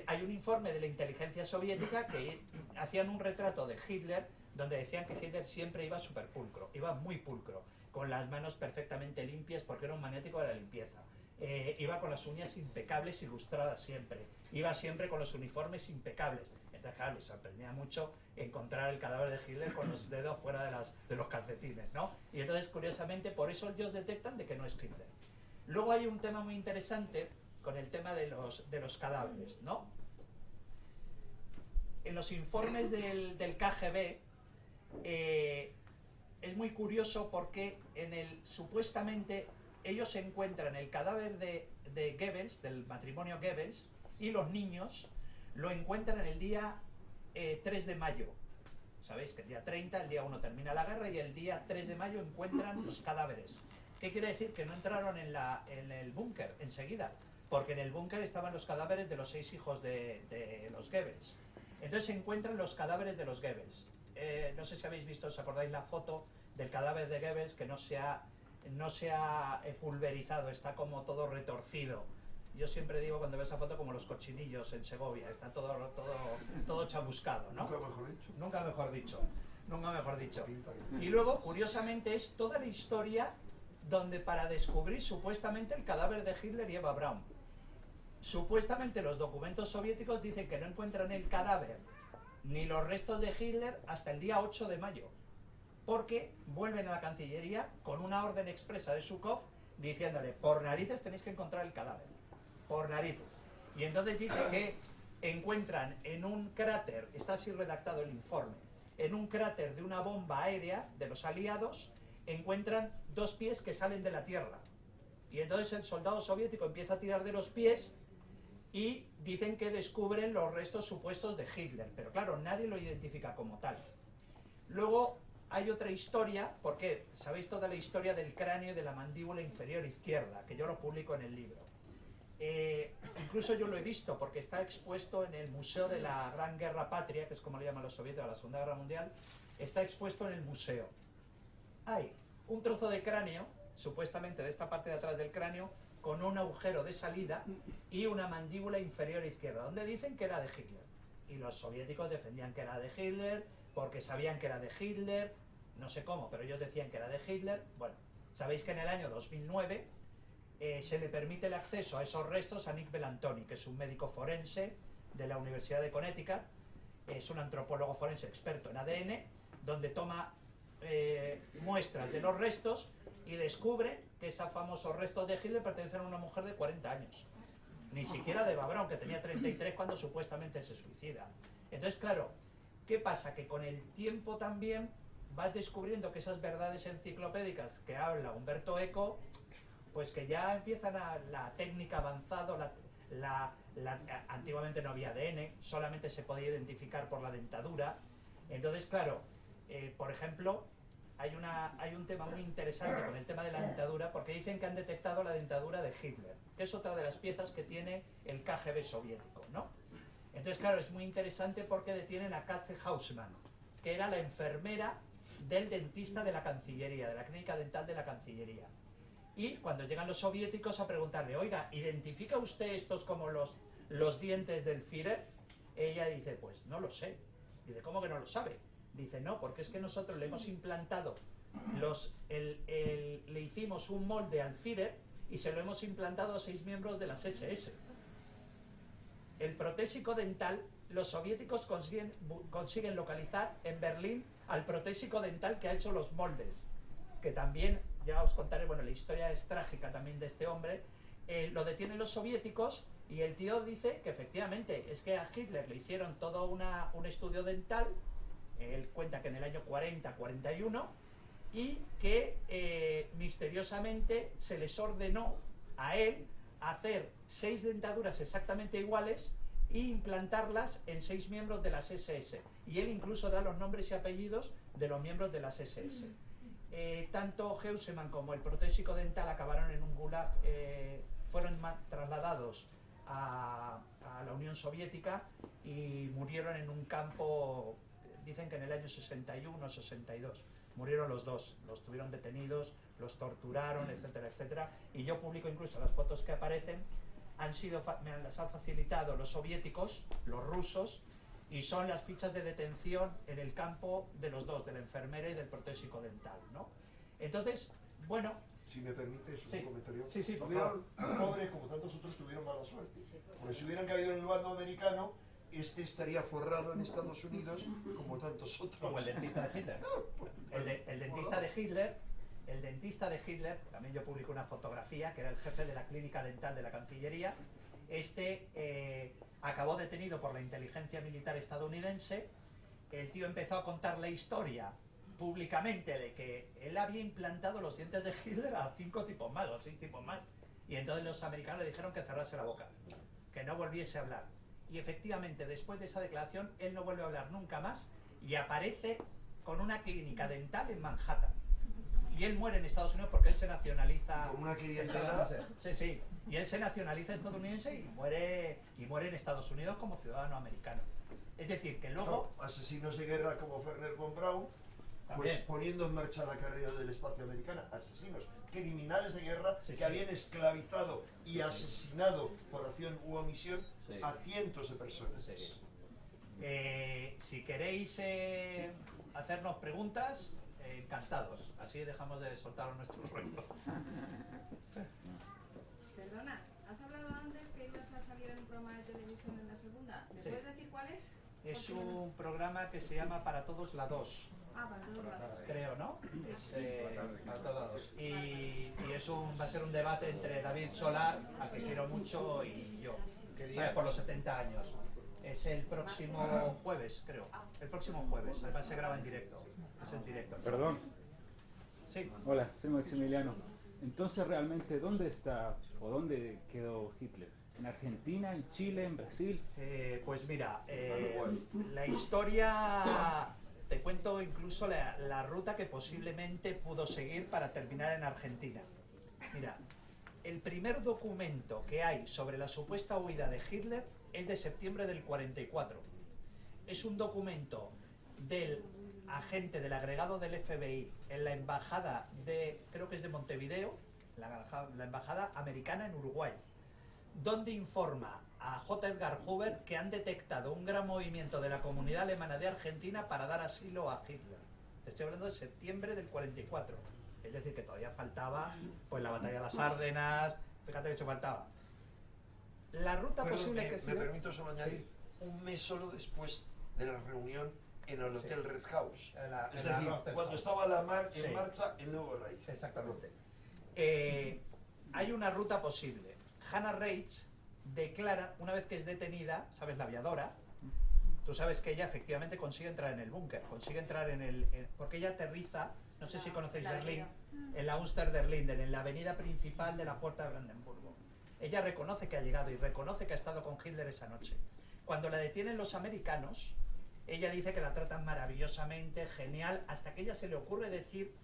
hay un informe de la inteligencia soviética que hacían un retrato de Hitler donde decían que Hitler siempre iba súper pulcro, iba muy pulcro, con las manos perfectamente limpias porque era un maniático de la limpieza. Iba con las uñas impecables y lustradas siempre, iba siempre con los uniformes impecables. Entonces, claro, les sorprendía mucho encontrar el cadáver de Hitler con los dedos fuera de los calcetines, ¿no? Y entonces, curiosamente, por eso ellos detectan de que no es Hitler. Luego hay un tema muy interesante con el tema de los cadáveres, ¿no? En los informes del KGB es muy curioso porque supuestamente ellos encuentran el cadáver de Goebbels, del matrimonio Goebbels, y los niños lo encuentran el día 3 de mayo. Sabéis que el día 30, el día 1 termina la guerra y el día 3 de mayo encuentran los cadáveres. ¿Qué quiere decir? Que no entraron en el búnker enseguida, porque en el búnker estaban los cadáveres de los 6 hijos de los Goebbels. Entonces se encuentran los cadáveres de los Goebbels. No sé si habéis visto, os acordáis la foto del cadáver de Goebbels, que no se ha pulverizado, está como todo retorcido. Yo siempre digo cuando veo esa foto como los cochinillos en Segovia, está todo chamuscado, ¿no? Nunca mejor dicho. Nunca mejor dicho. Nunca mejor dicho. Y luego, curiosamente, es toda la historia donde para descubrir supuestamente el cadáver de Hitler y Eva Braun. Supuestamente los documentos soviéticos dicen que no encuentran el cadáver ni los restos de Hitler hasta el día 8 de mayo. Porque vuelven a la Cancillería con una orden expresa de Zhukov diciéndole, por narices tenéis que encontrar el cadáver. Por narices. Y entonces dice que encuentran en un cráter, está así redactado el informe, en un cráter de una bomba aérea de los aliados, encuentran 2 pies que salen de la tierra. Y entonces el soldado soviético empieza a tirar de los pies y dicen que descubren los restos supuestos de Hitler. Pero claro, nadie lo identifica como tal. Luego hay otra historia, porque sabéis toda la historia del cráneo y de la mandíbula inferior izquierda, que yo lo publico en el libro. incluso yo lo he visto porque está expuesto en el Museo de la Gran Guerra Patria, que es como le llaman los soviéticos a la Segunda Guerra Mundial, está expuesto en el museo. Hay un trozo de cráneo, supuestamente de esta parte de atrás del cráneo, con un agujero de salida y una mandíbula inferior izquierda, donde dicen que era de Hitler. Y los soviéticos defendían que era de Hitler, porque sabían que era de Hitler, no sé cómo, pero ellos decían que era de Hitler. Bueno, sabéis que en el año 2009 se le permite el acceso a esos restos a Nick Belantoni, que es un médico forense de la Universidad de Connecticut, es un antropólogo forense experto en ADN, donde toma muestras de los restos y descubre que esos famosos restos de Hitler pertenecen a una mujer de 40 años. Ni siquiera de Eva Braun, que tenía 33 cuando supuestamente se suicida. Entonces, claro, ¿qué pasa? Que con el tiempo también vas descubriendo que esas verdades enciclopédicas que habla Umberto Eco, pues que ya empiezan a la técnica avanzada, antiguamente no había ADN, solamente se podía identificar por la dentadura. Entonces, claro, por ejemplo, hay un tema muy interesante con el tema de la dentadura, porque dicen que han detectado la dentadura de Hitler, que es otra de las piezas que tiene el KGB soviético, ¿no? Entonces, claro, es muy interesante porque detienen a Katze Hausmann, que era la enfermera del dentista de la Cancillería, de la clínica dental de la Cancillería. Y cuando llegan los soviéticos a preguntarle, oiga, ¿identifica usted estos como los dientes del Führer? Ella dice, pues no lo sé. Dice, ¿cómo que no lo sabe? Dice, no, porque es que nosotros le hemos implantado, le hicimos un molde al Führer y se lo hemos implantado a 6 miembros de las SS. El protésico dental, los soviéticos consiguen localizar en Berlín al protésico dental que ha hecho los moldes, que también, ya os contaré, bueno, la historia es trágica también de este hombre. Lo detienen los soviéticos y el tío dice que efectivamente es que a Hitler le hicieron todo un estudio dental. Él cuenta que en el año 40-41 y que misteriosamente se les ordenó a él hacer 6 dentaduras exactamente iguales e implantarlas en 6 miembros de las SS. Y él incluso da los nombres y apellidos de los miembros de las SS. Tanto Heusemann como el protésico dental acabaron en un gulag, fueron trasladados a la Unión Soviética y murieron en un campo. Dicen que en el año 61 o 62 murieron los dos, los tuvieron detenidos, los torturaron, etcétera, etcétera. Y yo publico incluso las fotos que aparecen, me las han facilitado los soviéticos, los rusos, y son las fichas de detención en el campo de los dos, de la enfermera y del protésico dental, ¿no? Entonces, bueno. Si me permites un comentario. Sí, por favor. Pobres, como tantos otros, tuvieron mala suerte. Porque si hubieran caído en el bando americano, este estaría forrado en Estados Unidos como tantos otros. Como el dentista de Hitler. El dentista de Hitler, también yo publico una fotografía, que era el jefe de la clínica dental de la Cancillería. Acabó detenido por la inteligencia militar estadounidense. El tío empezó a contar la historia públicamente de que él había implantado los dientes de Hitler a 5 tipos más, o 6 tipos más. Y entonces los americanos le dijeron que cerrase la boca, que no volviese a hablar. Y efectivamente, después de esa declaración, él no vuelve a hablar nunca más y aparece con una clínica dental en Manhattan. Y él muere en Estados Unidos porque él se nacionaliza. Con una clientela. Sí. Y él se nacionaliza estadounidense y muere en Estados Unidos como ciudadano americano. Es decir, que luego. No, asesinos de guerra como Werner von Braun, pues poniendo en marcha la carrera del espacio americana. Asesinos, criminales de guerra que habían esclavizado y asesinado por acción u omisión a cientos de personas. Si queréis hacernos preguntas, encantados. Así dejamos de soltar nuestro rollo. Perdona, has hablado antes que ibas a salir en un programa de televisión en la segunda. ¿Me puedes decir cuál es? Es un programa que se llama Para Todos la 2. Para todos lados. Creo, ¿no? Para todos. Y va a ser un debate entre David Solar, a que quiero mucho, y yo. Por los 70 años. Es el próximo jueves, creo. El próximo jueves. Además se graba en directo. Es en directo. Perdón. Sí. Hola, soy Maximiliano. Entonces, realmente, ¿dónde está o dónde quedó Hitler? ¿En Argentina, en Chile, en Brasil? Pues mira, la historia, te cuento incluso la ruta que posiblemente pudo seguir para terminar en Argentina. Mira, el primer documento que hay sobre la supuesta huida de Hitler es de septiembre del 44. Es un documento del agente del agregado del FBI en la embajada de, creo que es de Montevideo, la embajada americana en Uruguay, donde informa a J. Edgar Hoover que han detectado un gran movimiento de la comunidad alemana de Argentina para dar asilo a Hitler. Te estoy hablando de septiembre del 44. Es decir, que todavía faltaba pues la batalla de las Ardenas, fíjate que eso faltaba. La ruta posible que me permito solo añadir, un mes solo después de la reunión en el Hotel Red House. Es decir, cuando estaba en marcha el nuevo Reich. Exactamente. Hay una ruta posible. Hannah Reitz declara, una vez que es detenida, ¿sabes? La aviadora, tú sabes que ella efectivamente consigue entrar en el búnker, consigue entrar porque ella aterriza, no sé si conocéis Berlín, en la Unster der Linden, en la avenida principal de la Puerta de Brandenburgo. Ella reconoce que ha llegado y reconoce que ha estado con Hitler esa noche. Cuando la detienen los americanos, ella dice que la tratan maravillosamente, genial, hasta que a ella se le ocurre decir: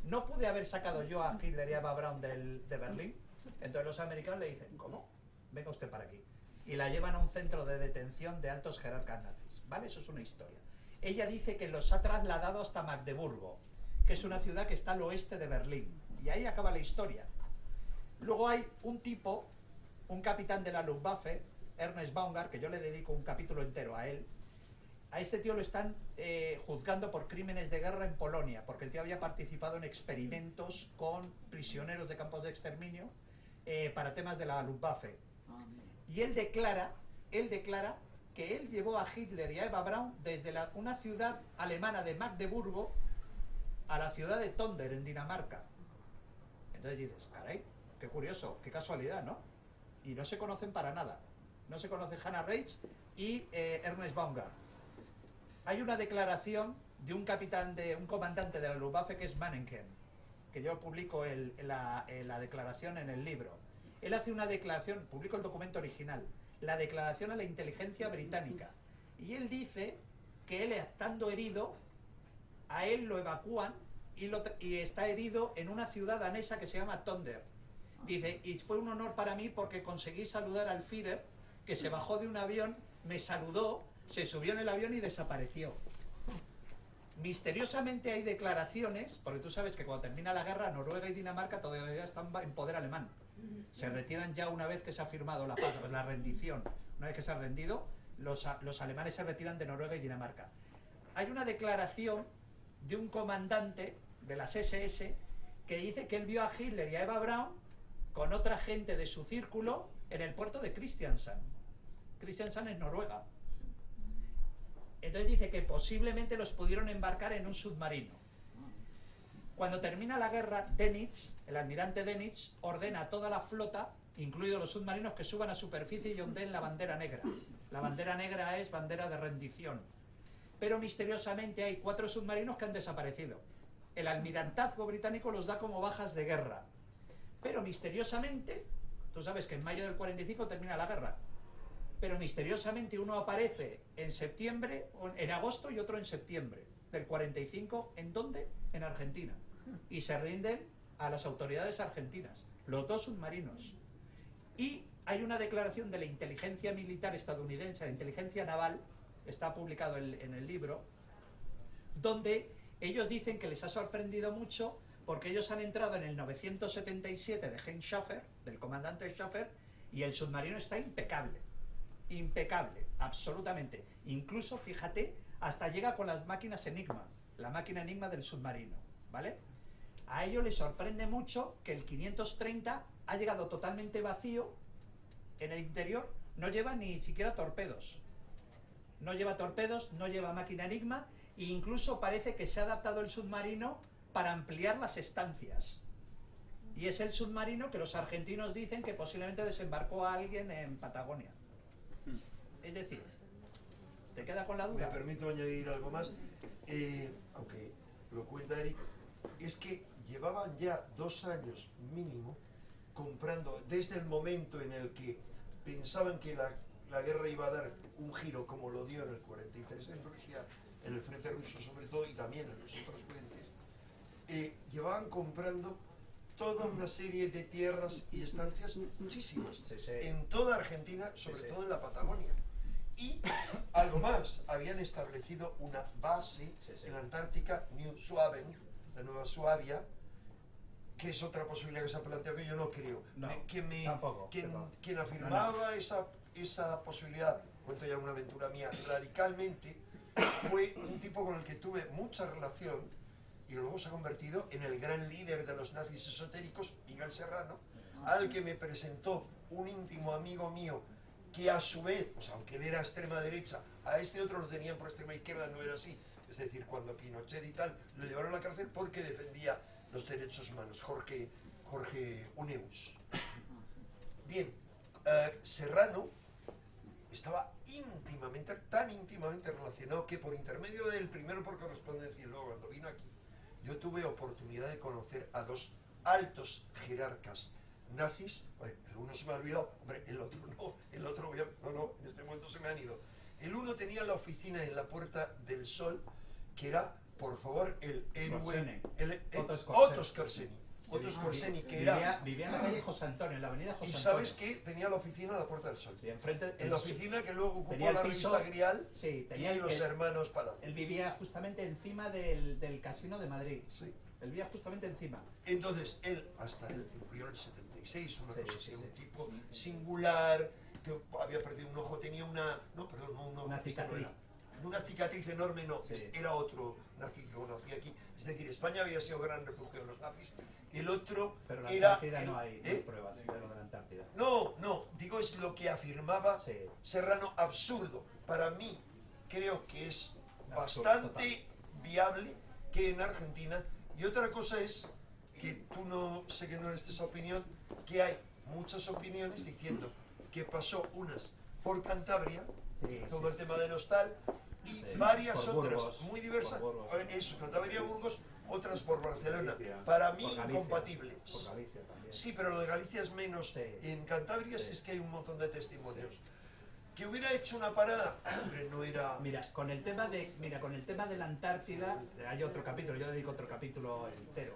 no pude haber sacado yo a Hitler y a Eva Braun de Berlín. Entonces los americanos le dicen: ¿cómo? Venga usted para aquí. Y la llevan a un centro de detención de altos jerarcas nazis, ¿vale? Eso es una historia. Ella dice que los ha trasladado hasta Magdeburgo, que es una ciudad que está al oeste de Berlín. Y ahí acaba la historia. Luego hay un tipo, un capitán de la Luftwaffe, Ernest Baumgart, que yo le dedico un capítulo entero a él. A este tío lo están juzgando por crímenes de guerra en Polonia, porque el tío había participado en experimentos con prisioneros de campos de exterminio para temas de la Luftwaffe. Y él declara que él llevó a Hitler y a Eva Braun desde una ciudad alemana de Magdeburgo a la ciudad de Tonder, en Dinamarca. Entonces dices: caray, qué curioso, qué casualidad, ¿no? Y no se conocen para nada. No se conoce Hannah Reitz y Ernest Baumgart. Hay una declaración de un comandante de la Luftwaffe, que es Manneken, que yo publico la declaración en el libro. Él hace una declaración, publico el documento original, la declaración a la inteligencia británica. Y él dice que él, estando herido, a él lo evacúan y está herido en una ciudad danesa que se llama Tonder. Dice: y fue un honor para mí porque conseguí saludar al Führer, que se bajó de un avión, me saludó, se subió en el avión y desapareció. Misteriosamente hay declaraciones, porque tú sabes que cuando termina la guerra, Noruega y Dinamarca todavía están en poder alemán. Se retiran ya una vez que se ha firmado la paz, la rendición. Una vez que se ha rendido, los alemanes se retiran de Noruega y Dinamarca. Hay una declaración de un comandante de las SS que dice que él vio a Hitler y a Eva Braun con otra gente de su círculo en el puerto de Kristiansand. Kristiansand es Noruega. Entonces dice que posiblemente los pudieron embarcar en un submarino. Cuando termina la guerra, Dönitz, el almirante Dönitz, ordena a toda la flota, incluidos los submarinos, que suban a superficie y ondeen la bandera negra. La bandera negra es bandera de rendición. Pero misteriosamente hay 4 submarinos que han desaparecido. El almirantazgo británico los da como bajas de guerra. Pero misteriosamente, tú sabes que en mayo del 45 termina la guerra, pero misteriosamente uno aparece en septiembre, en agosto, y otro en septiembre del 45, ¿en dónde? En Argentina. Y se rinden a las autoridades argentinas, los 2 submarinos. Y hay una declaración de la inteligencia militar estadounidense, la inteligencia naval, está publicado en el libro, donde ellos dicen que les ha sorprendido mucho porque ellos han entrado en el 977 de Heinz Schäfer, del comandante Schäfer, y el submarino está impecable. Impecable, absolutamente. Incluso, fíjate, hasta llega con las máquinas Enigma, la máquina Enigma del submarino, ¿vale? A ellos les sorprende mucho que el 530 ha llegado totalmente vacío en el interior, no lleva ni siquiera torpedos. No lleva torpedos, no lleva máquina Enigma, e incluso parece que se ha adaptado el submarino para ampliar las estancias. Y es el submarino que los argentinos dicen que posiblemente desembarcó a alguien en Patagonia. Es decir, ¿te queda con la duda? Me permito añadir algo más, aunque lo cuenta Eric, es que llevaban ya 2 años mínimo comprando, desde el momento en el que pensaban que la guerra iba a dar un giro, como lo dio en el 43 en Rusia, en el frente ruso sobre todo, y también en los otros frentes, llevaban comprando toda una serie de tierras y estancias, muchísimas, Sí, sí. en toda Argentina, sobre Sí, sí. todo en la Patagonia. Y algo más, habían establecido una base Sí, sí. en la Antártica, New Schwaben, la Nueva Suabia, que es otra posibilidad que se ha planteado, que yo no creo. No, tampoco. Quien afirmaba esa posibilidad, cuento ya una aventura mía, radicalmente, fue un tipo con el que tuve mucha relación y luego se ha convertido en el gran líder de los nazis esotéricos, Miguel Serrano, al que me presentó un íntimo amigo mío que a su vez, o sea, aunque él era extrema derecha, a este otro lo tenían por extrema izquierda, no era así. Es decir, cuando Pinochet y tal lo llevaron a la cárcel porque defendía los derechos humanos, Jorge Uneus. Bien, Serrano estaba tan íntimamente relacionado que por intermedio de él, primero por correspondencia y luego cuando vino aquí, yo tuve oportunidad de conocer a dos altos jerarcas nazis. El uno se me ha olvidado, hombre, el otro no, en este momento se me han ido. El uno tenía la oficina en la Puerta del Sol, que era, por favor, el héroe, Otto Skorzeny, que era... Vivía en la calle José Antonio, en la avenida José Y Antonio. ¿sabes qué? Tenía la oficina en la Puerta del Sol. Sí, enfrente, En la oficina que luego ocupó tenía el la piso, revista Grial sí, y los hermanos Palacio. Él vivía justamente encima del Casino de Madrid. Sí. Él vivía justamente encima. Entonces, hasta él murió en el 76, una Sí, cosa así, sí, un sí. tipo singular, que había perdido un ojo, tenía una cicatriz. Una cicatriz enorme, no, Sí. era otro nazi que conocí aquí. Es decir, España había sido gran refugio de los nazis. El otro Pero en la era... Antártida no hay pruebas de lo de la Antártida. No, digo es lo que afirmaba Sí. Serrano, absurdo. Para mí, creo que es Absurdo, bastante viable que en Argentina. Y otra cosa es que tú no, sé que no eres de esa opinión, que hay muchas opiniones diciendo que pasó unas por Cantabria, Sí, todo sí, el tema del hostal, y Sí, varias por otras Burgos, muy diversas, por Burgos. eso, Cantabria, Burgos, otras por Barcelona. Galicia. Para mí Por Galicia, incompatibles. Por Galicia también. Sí, pero lo de Galicia es menos. Sí. En Cantabria sí Sí. es que hay un montón de testimonios. Que hubiera hecho una parada, hombre, no era... Mira, con el tema de la Antártida, hay otro capítulo, yo dedico otro capítulo entero.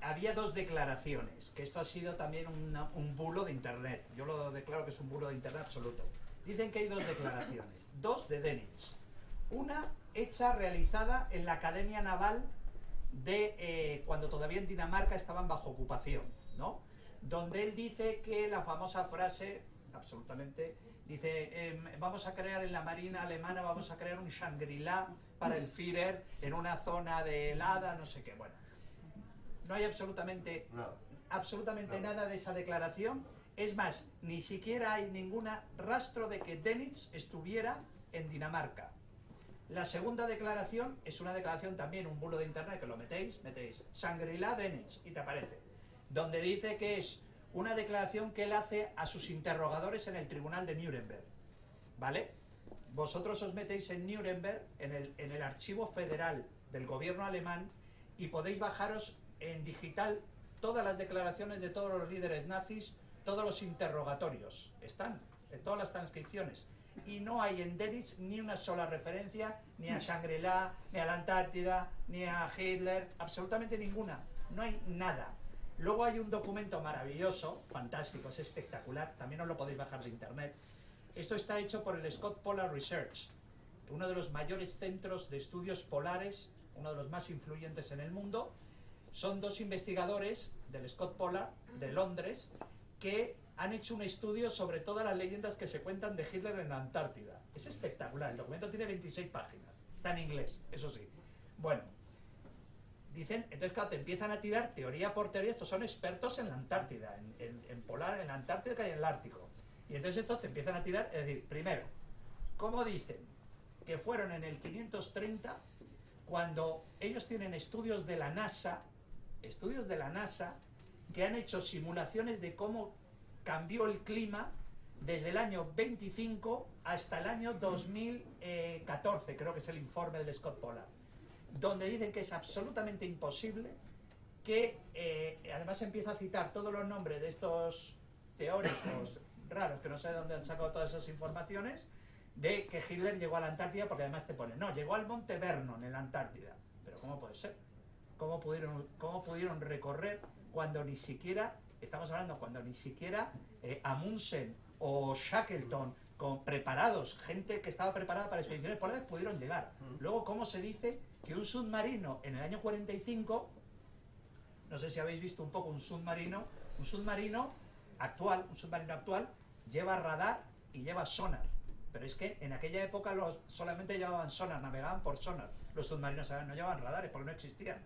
Había dos declaraciones, que esto ha sido también un bulo de internet. Yo lo declaro que es un bulo de internet absoluto. Dicen que hay dos declaraciones, dos de Dönitz. Una realizada en la Academia Naval de cuando todavía en Dinamarca estaban bajo ocupación, ¿no? Donde él dice que la famosa frase, absolutamente, dice, vamos a crear en la Marina Alemana, vamos a crear un Shangri-La para el Führer en una zona de helada, no sé qué. Bueno, no hay absolutamente nada de esa declaración. Es más, ni siquiera hay ningún rastro de que Dönitz estuviera en Dinamarca. La segunda declaración es una declaración también, un bulo de internet, que lo metéis Shangri-La Dönitz y te aparece, donde dice que es una declaración que él hace a sus interrogadores en el tribunal de Nuremberg, ¿vale? Vosotros os metéis en Nuremberg, en el archivo federal del gobierno alemán, y podéis bajaros en digital todas las declaraciones de todos los líderes nazis, todos los interrogatorios, están en todas las transcripciones. Y no hay en Dönitz ni una sola referencia ni a Shangri-La, ni a la Antártida, ni a Hitler, absolutamente ninguna, no hay nada. Luego hay un documento maravilloso, fantástico, es espectacular, también os lo podéis bajar de internet. Esto está hecho por el Scott Polar Research, uno de los mayores centros de estudios polares, uno de los más influyentes en el mundo. Son dos investigadores del Scott Polar de Londres que han hecho un estudio sobre todas las leyendas que se cuentan de Hitler en la Antártida. Es espectacular, el documento tiene 26 páginas, está en inglés, eso sí. Bueno, dicen, entonces claro, te empiezan a tirar teoría por teoría, estos son expertos en la Antártida, en polar, en la Antártida y en el Ártico. Y entonces estos te empiezan a tirar, es decir, primero, ¿cómo dicen que fueron en el 530 cuando ellos tienen estudios de la NASA, que han hecho simulaciones de cómo cambió el clima desde el año 25 hasta el año 2014, creo que es el informe del Scott Polar, donde dicen que es absolutamente imposible que, además empieza a citar todos los nombres de estos teóricos raros, que no sé de dónde han sacado todas esas informaciones, de que Hitler llegó a la Antártida, porque además te pone, no, llegó al Monte Vernon en la Antártida. Pero ¿cómo puede ser? cómo pudieron recorrer cuando ni siquiera, estamos hablando, cuando ni siquiera Amundsen o Shackleton, preparados, gente que estaba preparada para expediciones polares, pudieron llegar. Luego, ¿cómo se dice que un submarino en el año 45, no sé si habéis visto un poco un submarino actual, lleva radar y lleva sonar? Pero es que en aquella época solamente llevaban sonar, navegaban por sonar. Los submarinos no llevaban radares porque no existían.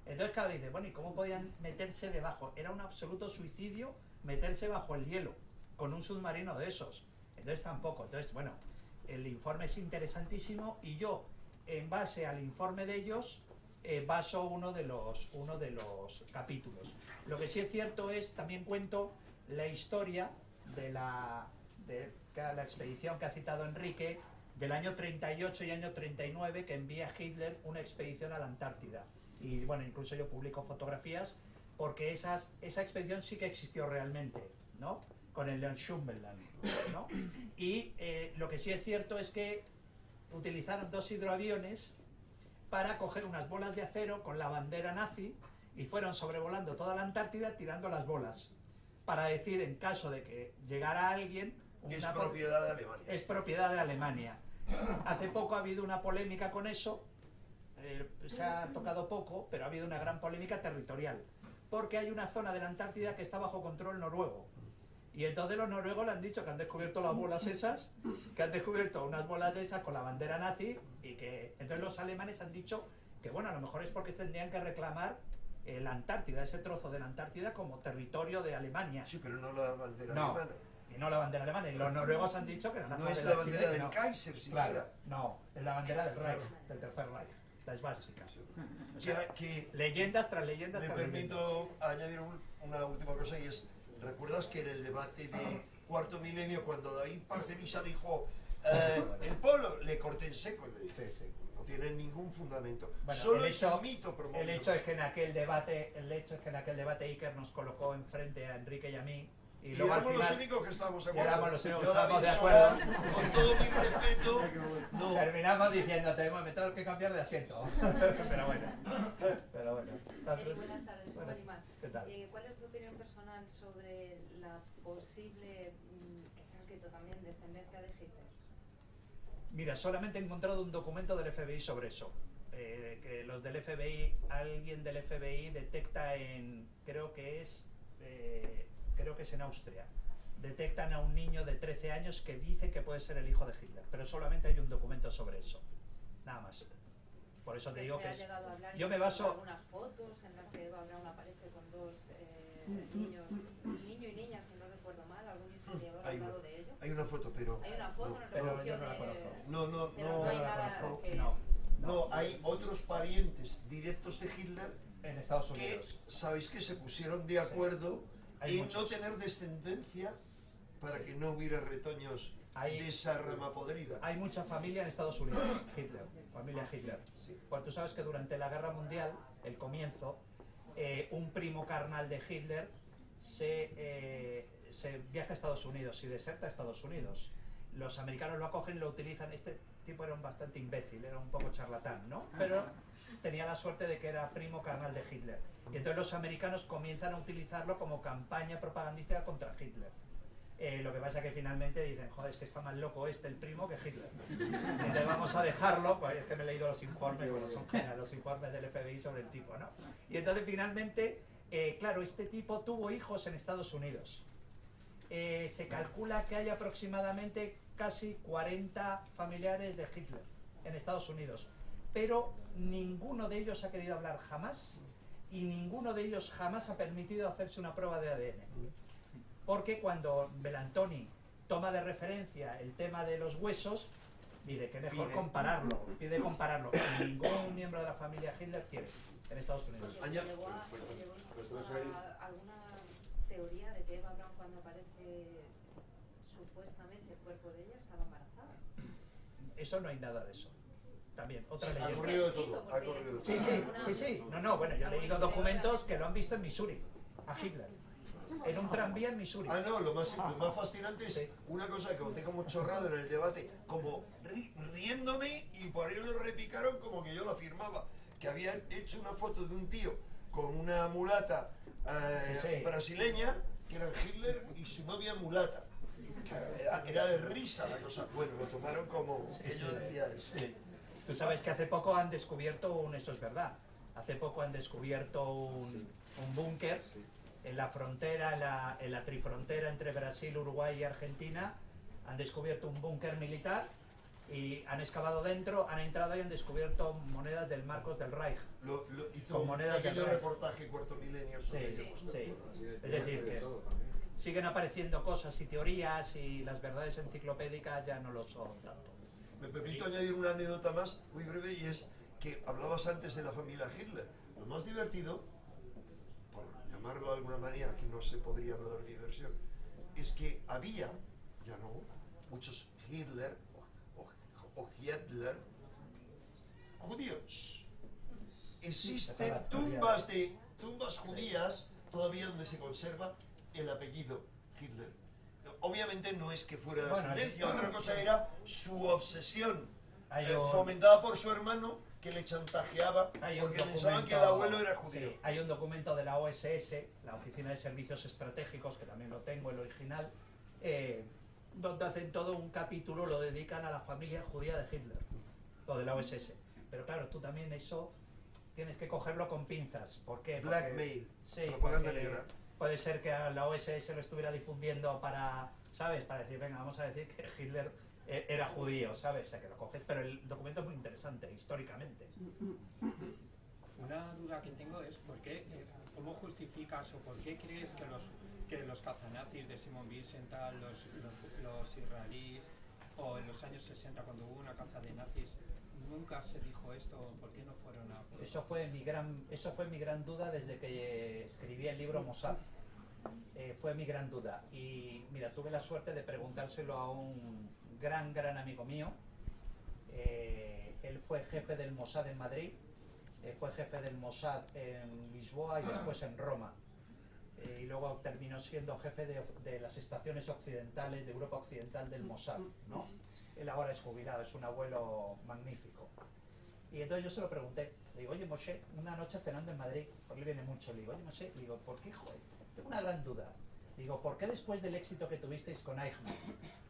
Entonces, claro, dice, bueno, ¿y cómo podían meterse debajo? Era un absoluto suicidio meterse bajo el hielo con un submarino de esos. Entonces tampoco. Entonces, bueno, el informe es interesantísimo y yo, en base al informe de ellos, baso uno de los capítulos. Lo que sí es cierto es, también cuento la historia de la expedición que ha citado Enrique, del año 38 y año 39, que envía Hitler una expedición a la Antártida. Y bueno, incluso yo publico fotografías, porque esa expedición sí que existió realmente, ¿no? Con el Leonschumberland, ¿no? Y lo que sí es cierto es que utilizaron 2 hidroaviones para coger unas bolas de acero con la bandera nazi y fueron sobrevolando toda la Antártida tirando las bolas, para decir, en caso de que llegara alguien, es propiedad de Alemania. Es propiedad de Alemania. Hace poco ha habido una polémica con eso, se ha tocado poco, pero ha habido una gran polémica territorial, porque hay una zona de la Antártida que está bajo control noruego. Y entonces los noruegos le han dicho que han descubierto las bolas esas, que han descubierto unas bolas de esas con la bandera nazi, y que entonces los alemanes han dicho que bueno, a lo mejor es porque tendrían que reclamar la Antártida, ese trozo de la Antártida, como territorio de Alemania. Sí, pero no la bandera alemana. Y no la bandera alemana. Y los noruegos han dicho que no es la bandera del Kaiser siquiera. Claro, no, es la bandera del Reich, del Tercer Reich, la esvástica. O sea, que leyendas tras leyendas. Me permito añadir una última cosa, y es, ¿recuerdas que en el debate de Cuarto Milenio, cuando David Parcerisa dijo el polo, le corté en seco y le dije, sí. No tiene ningún fundamento. Bueno, solo es un mito promovido. El hecho es que en aquel debate Iker nos colocó enfrente a Enrique y a mí. Y luego éramos al final, los únicos que estábamos de acuerdo. Éramos los únicos que Yo, estábamos David de acuerdo. Solar, con todo mi respeto, no. Terminamos diciéndote, me tengo que cambiar de asiento. Pero bueno. Eri, buenas tardes, soy Marimar. ¿Qué tal? ¿Cuál es tu opinión personal sobre la posible, que se ha escrito también, descendencia de Hitler? Mira, solamente he encontrado un documento del FBI sobre eso. Que los del FBI, alguien del FBI detecta creo que es en Austria, detectan a un niño de 13 años que dice que puede ser el hijo de Hitler, pero solamente hay un documento sobre eso, nada más. Por eso te digo que yo me baso... algunas fotos en las que Eva Braun aparece con 2 niños, un niño y niña, si no recuerdo mal, algún historiador ha hablado de ello. Hay una foto, pero... Hay una foto, pero yo no la conozco. No hay nada que... No, hay otros parientes directos de Hitler en Estados que, Unidos. sabéis que se pusieron de acuerdo en no tener descendencia para que no hubiera retoños de esa rama podrida. Hay mucha familia en Estados Unidos, Hitler, familia Hitler. Sí. Pues tú sabes que durante la Guerra Mundial, el comienzo, un primo carnal de Hitler se viaja a Estados Unidos y deserta a Estados Unidos. Los americanos lo acogen, lo utilizan. Este tipo era bastante imbécil, era un poco charlatán, ¿no? Pero tenía la suerte de que era primo carnal de Hitler. Y entonces los americanos comienzan a utilizarlo como campaña propagandística contra Hitler. Lo que pasa es que finalmente dicen, joder, es que está más loco el primo que Hitler. Entonces vamos a dejarlo, pues es que me he leído los informes, bueno, son geniales, los informes del FBI sobre el tipo, ¿no? Y entonces finalmente, claro, este tipo tuvo hijos en Estados Unidos. Se calcula que hay aproximadamente casi 40 familiares de Hitler en Estados Unidos, pero ninguno de ellos ha querido hablar jamás, y ninguno de ellos jamás ha permitido hacerse una prueba de ADN. Porque cuando Belantoni toma de referencia el tema de los huesos, dice que mejor pide compararlo. Y ningún miembro de la familia Hitler quiere en Estados Unidos. ¿Se llegó a alguna teoría de que Eva Braun, cuando aparece supuestamente el cuerpo de ella, estaba embarazada? Eso no hay nada de eso. También, otra leyenda. Ha corrido de todo. Sí. No, bueno, yo he leído documentos que lo han visto en Missouri, a Hitler. En un tranvía en Missouri. No, lo más fascinante es una cosa que conté como chorrado en el debate, como riéndome, y por ahí lo repicaron como que yo lo afirmaba. que habían hecho una foto de un tío con una mulata Sí. brasileña, que eran Hitler y su novia mulata. Era de risa la cosa. Bueno, lo tomaron como que yo decía eso. Sí. Tú sabes que hace poco han descubierto eso es verdad, hace poco han descubierto un búnker en la frontera, en la trifrontera entre Brasil, Uruguay y Argentina. Han descubierto un búnker militar y han excavado dentro, han entrado y han descubierto monedas del Marcos del Reich. Hizo Con un monedas del pequeño Reich. reportaje Cuarto Milenio sobre Sí, ello. sí. Es decir, que siguen apareciendo cosas y teorías y las verdades enciclopédicas ya no lo son tanto. Me permito añadir una anécdota más, muy breve, y es que hablabas antes de la familia Hitler. Lo más divertido, por llamarlo de alguna manera, que no se podría hablar de diversión, es que había, ya no, muchos Hitler o Hitler judíos. Existen tumbas judías todavía donde se conserva el apellido Hitler. Obviamente no es que fuera de ascendencia, otra cosa era su obsesión, fomentada por su hermano, que le chantajeaba porque pensaban que el abuelo era judío. Sí, hay un documento de la OSS, la Oficina de Servicios Estratégicos, que también lo tengo, el original, donde hacen todo un capítulo, lo dedican a la familia judía de Hitler, lo de la OSS. Pero claro, tú también eso tienes que cogerlo con pinzas. ¿Por qué? Blackmail, sí, propaganda negra. Puede ser que a la OSS lo estuviera difundiendo para, ¿sabes? Para decir, venga, vamos a decir que Hitler era judío, ¿sabes? O sea, que lo coges, pero el documento es muy interesante, históricamente. Una duda que tengo es ¿cómo justificas o por qué crees que los cazanazis de Simon Wiesenthal, los israelíes, o en los años 60 cuando hubo una caza de nazis, nunca se dijo esto? ¿Por qué no fueron a...? Eso fue mi gran duda desde que escribí el libro Mossad. Fue mi gran duda. Y mira, tuve la suerte de preguntárselo a un gran amigo mío. Él fue jefe del Mossad en Madrid, fue jefe del Mossad en Lisboa y después en Roma. Y luego terminó siendo jefe de las estaciones occidentales, de Europa Occidental del Mossad, ¿no? Él ahora es jubilado, es un abuelo magnífico. Y entonces yo se lo pregunté, le digo, oye Moshe, una noche cenando en Madrid, porque él viene mucho, le digo, oye Moshe, le digo, ¿por qué, joder? Tengo una gran duda. Digo, ¿por qué después del éxito que tuvisteis con Eichmann,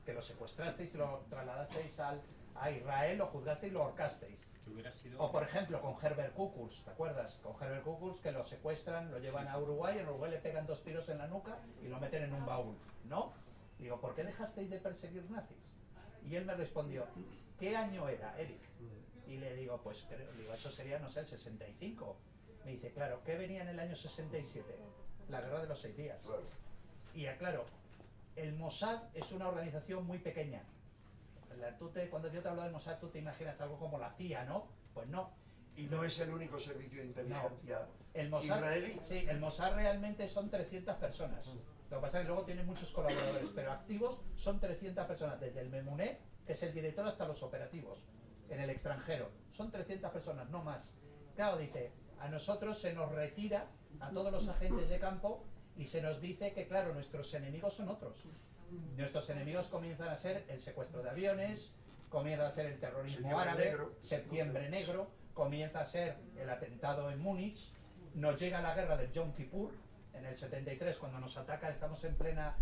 que lo secuestrasteis y lo trasladasteis a Israel, lo juzgasteis y lo ahorcasteis? O por ejemplo con Herbert Kukurs, ¿te acuerdas? Con Herbert Kukurs, que lo secuestran, lo llevan a Uruguay, en Uruguay le pegan 2 tiros en la nuca y lo meten en un baúl, ¿no? Digo, ¿por qué dejasteis de perseguir nazis? Y él me respondió, ¿qué año era, Eric? Y le digo, pues digo, eso sería, no sé, el 65. Me dice, claro, ¿qué venía en el año 67? La guerra de los 6 días. Y aclaro, el Mossad es una organización muy pequeña. Cuando yo te hablo del Mossad, tú te imaginas algo como la CIA, ¿no? Pues no. Y no es el único servicio de inteligencia israelí. Sí, el Mossad realmente son 300 personas. Lo que pasa es que luego tiene muchos colaboradores, pero activos son 300 personas, desde el Memuné, que es el director, hasta los operativos, en el extranjero. Son 300 personas, no más. Claro, dice, a nosotros se nos retira, a todos los agentes de campo, y se nos dice que, claro, nuestros enemigos son otros. Nuestros enemigos comienzan a ser el secuestro de aviones, comienza a ser el terrorismo árabe, Septiembre Negro, comienza a ser el atentado en Múnich, nos llega la guerra del Yom Kippur, en el 73, cuando nos ataca, estamos en plena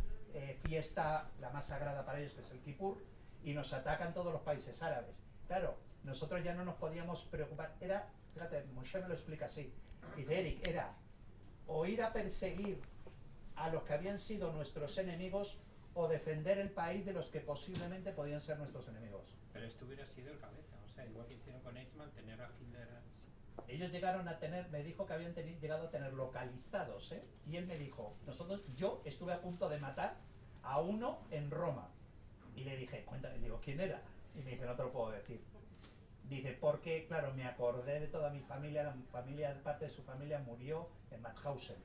fiesta, la más sagrada para ellos, que es el Kippur, y nos atacan todos los países árabes. Claro, nosotros ya no nos podíamos preocupar, era, fíjate, Moshe me lo explica así, dice, Eric, era o ir a perseguir a los que habían sido nuestros enemigos o defender el país de los que posiblemente podían ser nuestros enemigos. Pero esto hubiera sido el cabeza, o sea, igual que hicieron con Eichmann, tener a Hitler... Ellos llegaron a tener, me dijo que habían llegado a tener localizados, y él me dijo, yo estuve a punto de matar a uno en Roma. Y le dije, cuéntame, digo, ¿quién era? Y me dice, no te lo puedo decir. Dice, porque, claro, me acordé de toda mi familia, parte de su familia murió en Mauthausen.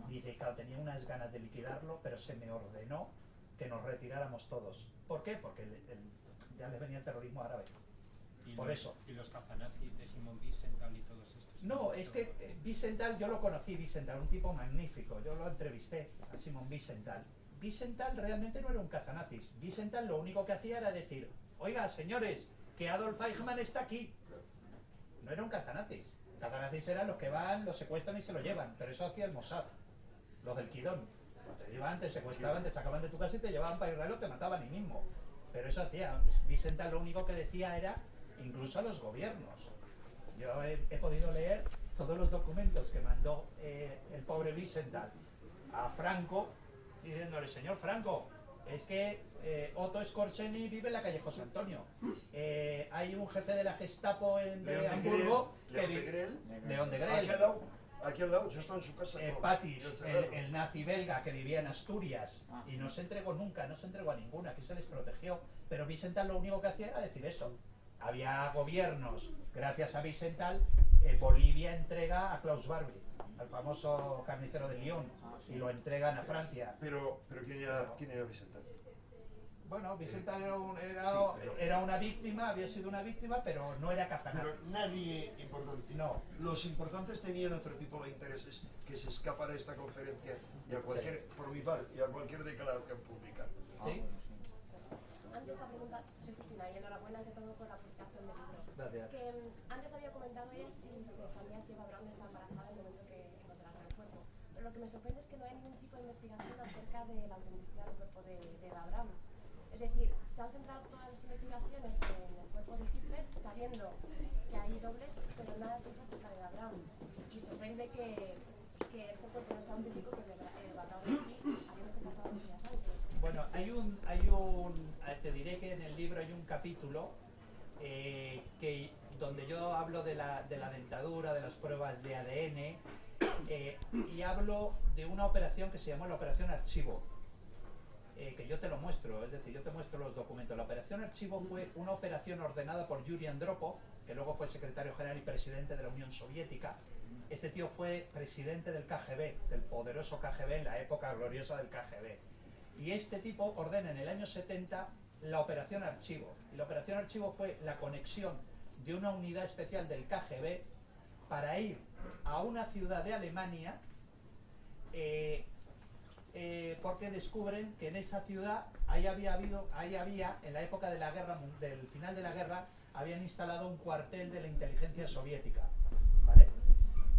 Dice, claro, tenía unas ganas de liquidarlo, pero se me ordenó que nos retiráramos todos. ¿Por qué? Porque ya les venía el terrorismo árabe. Por eso. ¿Y los cazanazis de Simon Wiesenthal y todos estos? No, es que Wiesenthal, yo lo conocí, Wiesenthal, un tipo magnífico. Yo lo entrevisté a Simon Wiesenthal. Wiesenthal realmente no era un cazanazis. Wiesenthal lo único que hacía era decir, oiga, señores, que Adolf Eichmann está aquí. no eran cazanazis. Cazanazis eran los que van, los secuestran y se lo llevan, pero eso hacía el Mossad, los del Kidón. Te llevaban, te secuestraban, te sacaban de tu casa y te llevaban para Israel o te mataban ahí mismo. Pero eso hacía. Wiesenthal lo único que decía era incluso a los gobiernos. Yo he podido leer todos los documentos que mandó el pobre Wiesenthal a Franco, diciéndole: señor Franco, es que Otto Skorzeny vive en la calle José Antonio. Hay un jefe de la Gestapo de Hamburgo, León de Grel. Aquí al lado, yo estaba en su casa. Patis, el nazi belga que vivía en Asturias y no se entregó nunca, no se entregó a ninguna, aquí se les protegió. Pero Wiesenthal lo único que hacía era decir eso. Había gobiernos, gracias a Wiesenthal, Bolivia entrega a Klaus Barbie, al famoso carnicero de Lyon, y lo entregan a Francia. Pero ¿quién era Wiesenthal? Bueno, Wiesenthal era una víctima, había sido una víctima, pero no era cazanazi. Pero nadie importante. No. Los importantes tenían otro tipo de intereses que se escapan a esta conferencia y a cualquier, por mi parte, y a cualquier declaración pública. ¿Sí? Antes esa pregunta, soy Cristina y enhorabuena ante todo por la publicación del libro. Gracias. Que antes había comentado ella si se sabía si Eva Braun estaba embarazada en el momento que encontraron el cuerpo. Pero lo que me sorprende es que no hay ningún tipo de investigación acerca de la autenticidad del cuerpo de Eva Braun. Es decir, se han centrado todas las investigaciones en el cuerpo de Hitler, sabiendo que hay dobles, pero nada se hizo acerca de Eva Braun. Y sorprende que ese cuerpo no sea auténtico, que Eva Braun en sí, habiéndose casado 2 días antes. Bueno, te diré que en el libro hay un capítulo donde yo hablo de la dentadura, de las pruebas de ADN, y hablo de una operación que se llamó la Operación Archivo, que yo te lo muestro, es decir, yo te muestro los documentos. La Operación Archivo fue una operación ordenada por Yuri Andropov, que luego fue secretario general y presidente de la Unión Soviética. Este tío fue presidente del KGB, del poderoso KGB, en la época gloriosa del KGB. Y este tipo ordena en el año 70 la Operación Archivo. Y la Operación Archivo fue la conexión de una unidad especial del KGB para ir a una ciudad de Alemania, porque descubren que en esa ciudad ahí había en la época de la guerra, del final de la guerra, habían instalado un cuartel de la inteligencia soviética, ¿vale?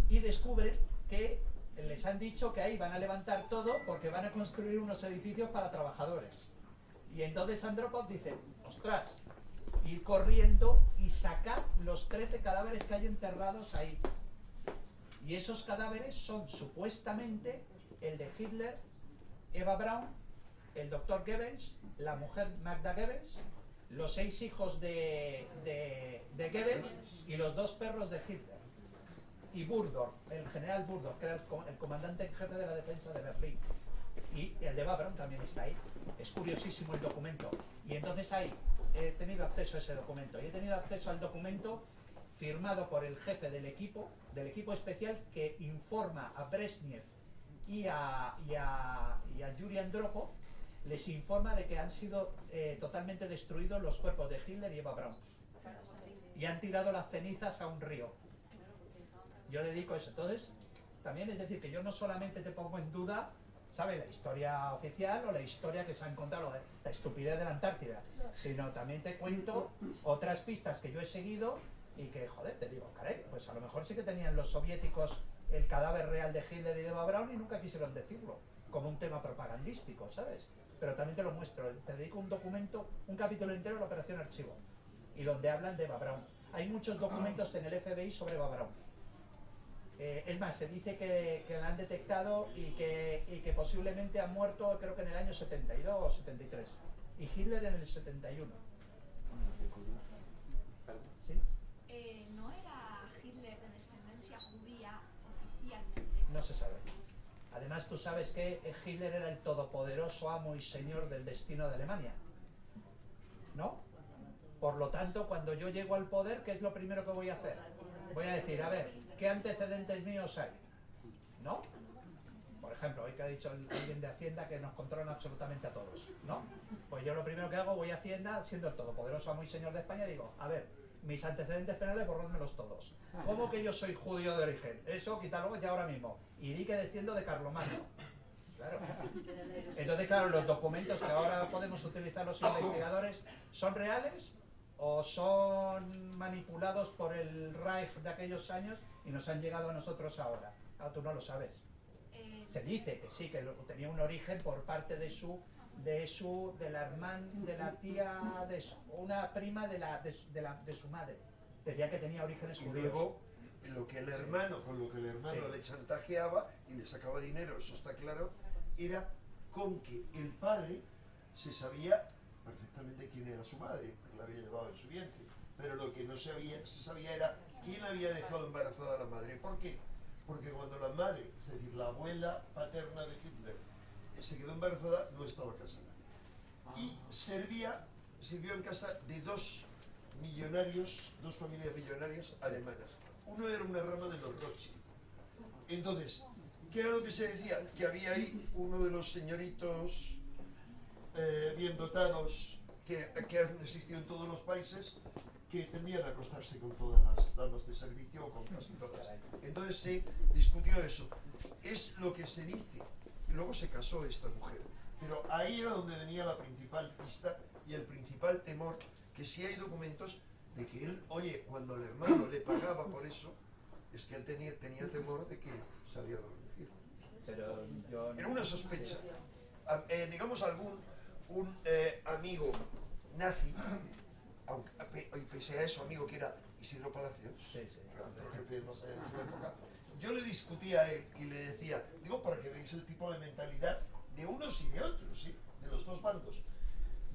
Y descubren que les han dicho que ahí van a levantar todo porque van a construir unos edificios para trabajadores. Y entonces Andropov dice: ostras, ir corriendo y sacar los 13 cadáveres que hay enterrados ahí. Y esos cadáveres son supuestamente el de Hitler, Eva Braun, el doctor Goebbels, la mujer Magda Goebbels, los 6 hijos de Goebbels y los 2 perros de Hitler. Y Burdorf, el general Burdorf, que era el comandante en jefe de la defensa de Berlín. Y el de Eva Braun también está ahí. Es curiosísimo el documento. Y entonces ahí he tenido acceso a ese documento. Y he tenido acceso al documento firmado por el jefe del equipo especial, que informa a Brezhnev y a Yuri Andropov, les informa de que han sido totalmente destruidos los cuerpos de Hitler y Eva Braun. Y han tirado las cenizas a un río. Yo dedico eso. Entonces, también es decir que yo no solamente te pongo en duda, ¿sabes?, la historia oficial o la historia que se ha encontrado, la estupidez de la Antártida, sino también te cuento otras pistas que yo he seguido y que, joder, te digo, caray, pues a lo mejor sí que tenían los soviéticos el cadáver real de Hitler y de Eva Braun y nunca quisieron decirlo, como un tema propagandístico, ¿sabes? Pero también te lo muestro, te dedico un documento, un capítulo entero a la Operación Archivo, y donde hablan de Eva Braun. Hay muchos documentos en el FBI sobre Eva Braun. Es más, se dice que la han detectado y que posiblemente ha muerto, creo que en el año 72 o 73. Y Hitler en el 71. ¿Sí? ¿No era Hitler de descendencia judía oficialmente? No se sabe. Además, tú sabes que Hitler era el todopoderoso amo y señor del destino de Alemania, ¿no? Por lo tanto, cuando yo llego al poder, ¿qué es lo primero que voy a hacer? Voy a decir, a ver, ¿qué antecedentes míos hay? ¿No? Por ejemplo, hoy que ha dicho alguien de Hacienda que nos controlan absolutamente a todos, ¿no? Pues yo lo primero que hago, voy a Hacienda, siendo el todopoderoso amo y señor de España, y digo, a ver, mis antecedentes penales, borrármelos todos. ¿Cómo que yo soy judío de origen? Eso, quítalo ya ahora mismo. Y di que desciendo de Carlomagno. Claro. Entonces, claro, los documentos que ahora podemos utilizar los investigadores, ¿son reales o son manipulados por el Reich de aquellos años y nos han llegado a nosotros ahora. Ah, tú no lo sabes. Se dice que sí, que tenía un origen por parte de la tía, una prima de su madre. Decía que tenía orígenes Y judíos. luego, con lo que el hermano Sí. le chantajeaba y le sacaba dinero, eso está claro, era con que el padre se sabía perfectamente quién era su madre, porque la había llevado en su vientre. Pero lo que no se sabía era quién había dejado embarazada a la madre. ¿Por qué? Porque cuando la madre, es decir, la abuela paterna de Hitler, se quedó embarazada, no estaba casada. Y sirvió en casa de dos familias millonarias alemanas. Uno era una rama de los Rothschild. Entonces, ¿qué era lo que se decía? Que había ahí uno de los señoritos bien dotados que han existido en todos los países, que tendían a acostarse con todas las damas de servicio o con casi todas. Entonces se discutió eso. Es lo que se dice. Y luego se casó esta mujer. Pero ahí era donde venía la principal pista y el principal temor, que sí hay documentos de que él, oye, cuando el hermano le pagaba por eso, es que él tenía temor de que saliera a reducir. Pero yo Era una sospecha. Digamos un amigo nazi, y pese a eso amigo que era Isidro Palacios, el jefe en su época, yo le discutía a él y le decía, digo, para que veáis el tipo de mentalidad de unos y de otros, ¿sí? De los dos bandos.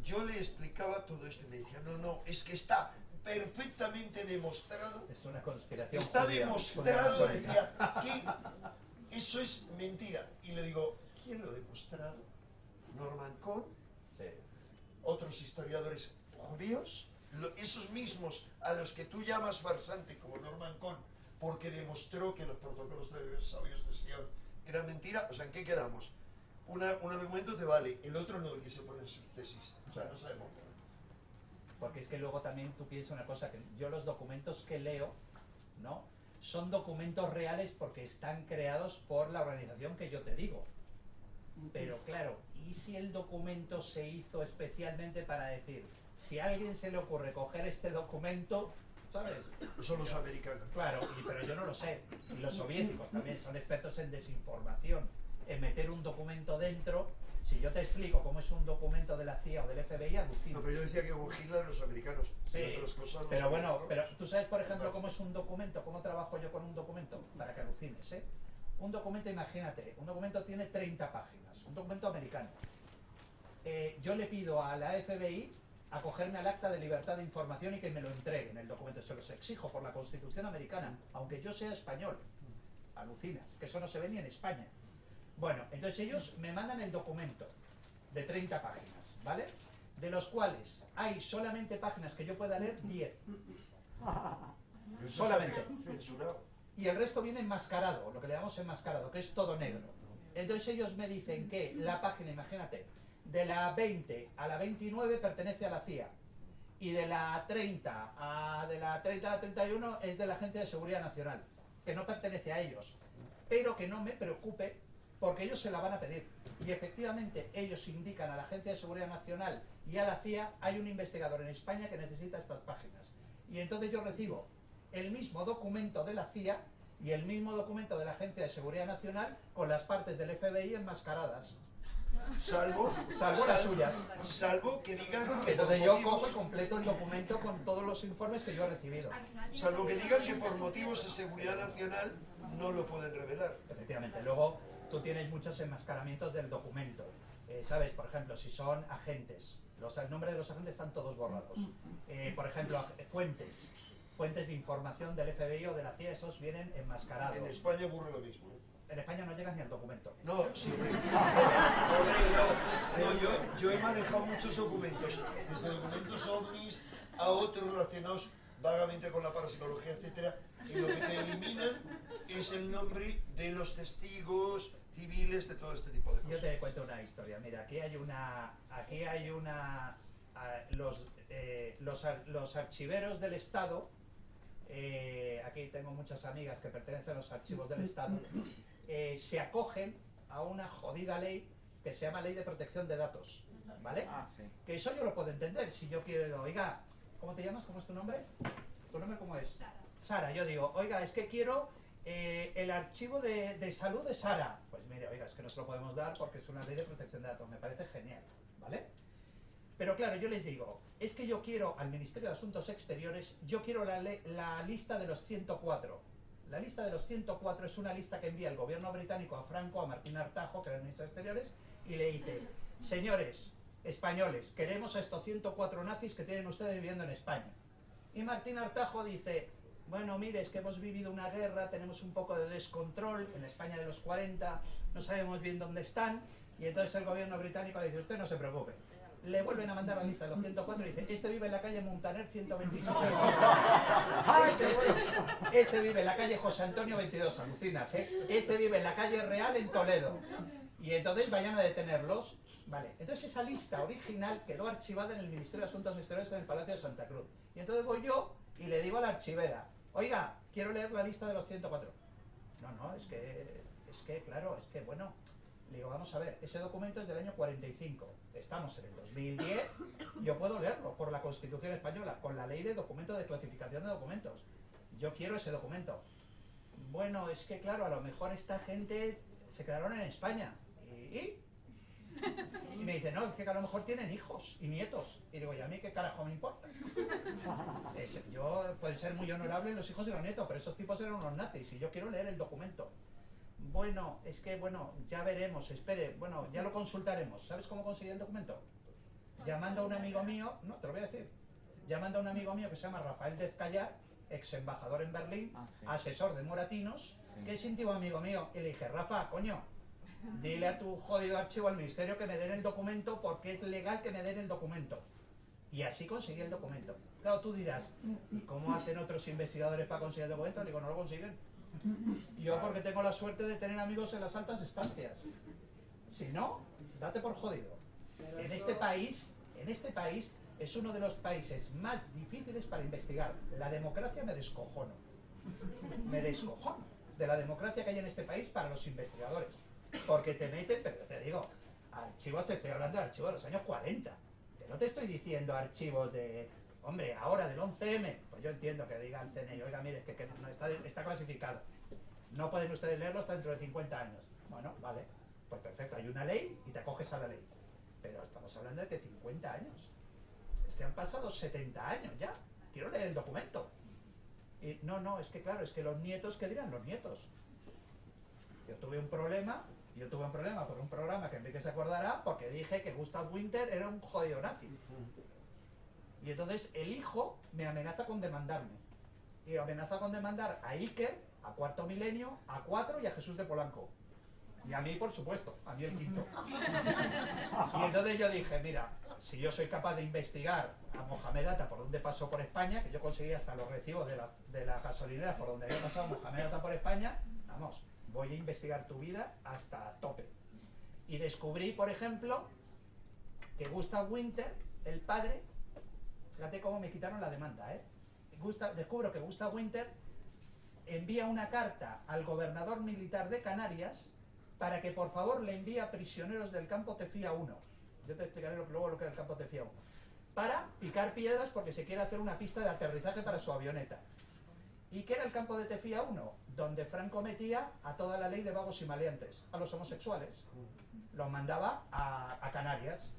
Yo le explicaba todo esto y me decía, no, es que está perfectamente demostrado. Es una conspiración. Está judía, demostrado, judía decía, que eso es mentira. Y le digo, ¿quién lo ha demostrado? Norman Cohn, sí. Otros historiadores judíos, esos mismos a los que tú llamas farsante como Norman Cohn, porque demostró que los protocolos de sabios de Sion eran mentira. O sea, ¿en qué quedamos? Un argumento te vale, el otro no, el que se pone en su tesis. O sea, no sabemos nada. Porque es que luego también tú piensas una cosa, que yo los documentos que leo, ¿no? Son documentos reales porque están creados por la organización que yo te digo. Pero claro, ¿y si el documento se hizo especialmente para decir, si a alguien se le ocurre coger este documento, ¿sabes? Son los americanos. Claro, pero yo no lo sé. Y los soviéticos también son expertos en desinformación, en meter un documento dentro. Si yo te explico cómo es un documento de la CIA o del FBI, alucino. No, pero yo decía que con Hitler los americanos. Sí, otras cosas, pero bueno, americanos. pero tú sabes, por ejemplo, cómo es un documento, cómo trabajo yo con un documento, para que alucines, ¿eh? Un documento, imagínate, un documento tiene 30 páginas, un documento americano. Yo le pido a la FBI acogerme al acta de libertad de información y que me lo entreguen el documento. Se los exijo por la Constitución americana, aunque yo sea español. Alucinas, que eso no se ve ni en España. Bueno, entonces ellos me mandan el documento de 30 páginas, ¿vale? De los cuales hay solamente páginas que yo pueda leer 10. Solamente. Censurado. Y el resto viene enmascarado, lo que le llamamos enmascarado, que es todo negro. Entonces ellos me dicen que la página, imagínate, de la 20 a la 29 pertenece a la CIA. Y de la 30 a la 31 es de la Agencia de Seguridad Nacional, que no pertenece a ellos. Pero que no me preocupe, porque ellos se la van a pedir. Y efectivamente ellos indican a la Agencia de Seguridad Nacional y a la CIA, hay un investigador en España que necesita estas páginas. Y entonces yo recibo el mismo documento de la CIA y el mismo documento de la Agencia de Seguridad Nacional con las partes del FBI enmascaradas. Salvo las suyas. Salvo que digan que Entonces por yo motivos, cojo y completo el documento con todos los informes que yo he recibido. salvo que digan que por motivos de seguridad nacional no lo pueden revelar. Efectivamente. Luego tú tienes muchos enmascaramientos del documento. ¿Sabes? Por ejemplo, si son agentes, el nombre de los agentes están todos borrados. Por ejemplo, fuentes de información del FBI o de la CIA, esos vienen enmascarados. En España ocurre lo mismo. En España no llegas ni al documento. No, sí. No, yo he manejado muchos documentos, desde documentos ovnis a otros relacionados vagamente con la parapsicología, etcétera, y lo que te eliminan es el nombre de los testigos civiles de todo este tipo de cosas. Yo te cuento una historia. Mira, aquí hay los archiveros del Estado. Aquí tengo muchas amigas que pertenecen a los archivos del Estado. Se acogen a una jodida ley que se llama Ley de Protección de Datos, ¿vale? Que eso yo lo puedo entender. Si yo quiero, oiga, ¿Cómo te llamas? ¿Cómo es tu nombre? ¿Tu nombre cómo es? Sara. Sara, yo digo, oiga, es que quiero el archivo de salud de Sara. Pues mire, oiga, es que no se lo podemos dar porque es una ley de protección de datos. Me parece genial, ¿vale? Pero claro, yo les digo, es que yo quiero al Ministerio de Asuntos Exteriores, yo quiero la lista de los 104. La lista de los 104 es una lista que envía el gobierno británico a Franco, a Martín Artajo, que era el ministro de Exteriores, y le dice, señores españoles, queremos a estos 104 nazis que tienen ustedes viviendo en España. Y Martín Artajo dice, bueno, mire, es que hemos vivido una guerra, tenemos un poco de descontrol en la España de los 40, no sabemos bien dónde están, y entonces el gobierno británico le dice, usted no se preocupe. Le vuelven a mandar la lista de los 104 y dice, este vive en la calle Montaner 127. Este vive en la calle José Antonio 22, alucinas, ¿eh? Este vive en la calle Real en Toledo. Y entonces vayan a detenerlos. Vale, entonces esa lista original quedó archivada en el Ministerio de Asuntos Exteriores en el Palacio de Santa Cruz. Y entonces voy yo y le digo a la archivera, oiga, quiero leer la lista de los 104. No, es que, claro, es que, bueno, le digo, vamos a ver, ese documento es del año 45, estamos en el 2010, yo puedo leerlo por la Constitución Española, con la ley de documentos de clasificación de documentos. Yo quiero ese documento. Bueno, es que, claro, a lo mejor esta gente se quedaron en España. ¿Y me dice, no, es que a lo mejor tienen hijos y nietos. Y digo, ¿y a mí qué carajo me importa? Pueden ser muy honorables los hijos y los nietos, pero esos tipos eran unos nazis y yo quiero leer el documento. Bueno, es que, bueno, ya veremos, espere, bueno, ya lo consultaremos. ¿Sabes cómo conseguí el documento? Llamando a un amigo mío, no, te lo voy a decir, llamando a un amigo mío que se llama Rafael Dezcayar, ex embajador en Berlín, asesor de Moratinos, que es íntimo amigo mío, y le dije, Rafa, coño, dile a tu jodido archivo al ministerio que me den el documento porque es legal que me den el documento. Y así conseguí el documento. Claro, tú dirás, ¿y cómo hacen otros investigadores para conseguir el documento? Le digo, no lo consiguen. Yo porque tengo la suerte de tener amigos en las altas estancias. Si no, date por jodido. En este país es uno de los países más difíciles para investigar. La democracia me descojono. Me descojono de la democracia que hay en este país para los investigadores. Porque te meten, pero te digo, archivos, te estoy hablando de archivos de los años 40. Que no te estoy diciendo archivos de, hombre, ahora del 11M. Pues yo entiendo que diga el CNI, oiga, mire, es que no está clasificado. No pueden ustedes leerlo hasta dentro de 50 años. Bueno, vale, pues perfecto, hay una ley y te acoges a la ley. Pero estamos hablando de que 50 años. Es que han pasado 70 años ya. Quiero leer el documento. Y no, es que claro, es que los nietos, ¿qué dirán los nietos? Yo tuve un problema por un programa que Enrique se acordará, porque dije que Gustav Winter era un jodido nazi. Y entonces el hijo me amenaza con demandarme. Y amenaza con demandar a Iker, a Cuarto Milenio, a 4 y a Jesús de Polanco. Y a mí, por supuesto, a mí el quinto. Y entonces yo dije, mira, si yo soy capaz de investigar a Mohamed Atta por donde pasó por España, que yo conseguí hasta los recibos de las gasolineras por donde había pasado Mohamed Atta por España, vamos, voy a investigar tu vida hasta tope. Y descubrí, por ejemplo, que Gustav Winter, el padre, fíjate cómo me quitaron la demanda, descubro que Gustav Winter envía una carta al gobernador militar de Canarias para que por favor le envíe a prisioneros del campo Tefía 1. Yo te explicaré luego lo que es el campo Tefía 1. Para picar piedras porque se quiere hacer una pista de aterrizaje para su avioneta. ¿Y qué era el campo de Tefía 1? Donde Franco metía a toda la ley de vagos y maleantes, a los homosexuales. Los mandaba a Canarias.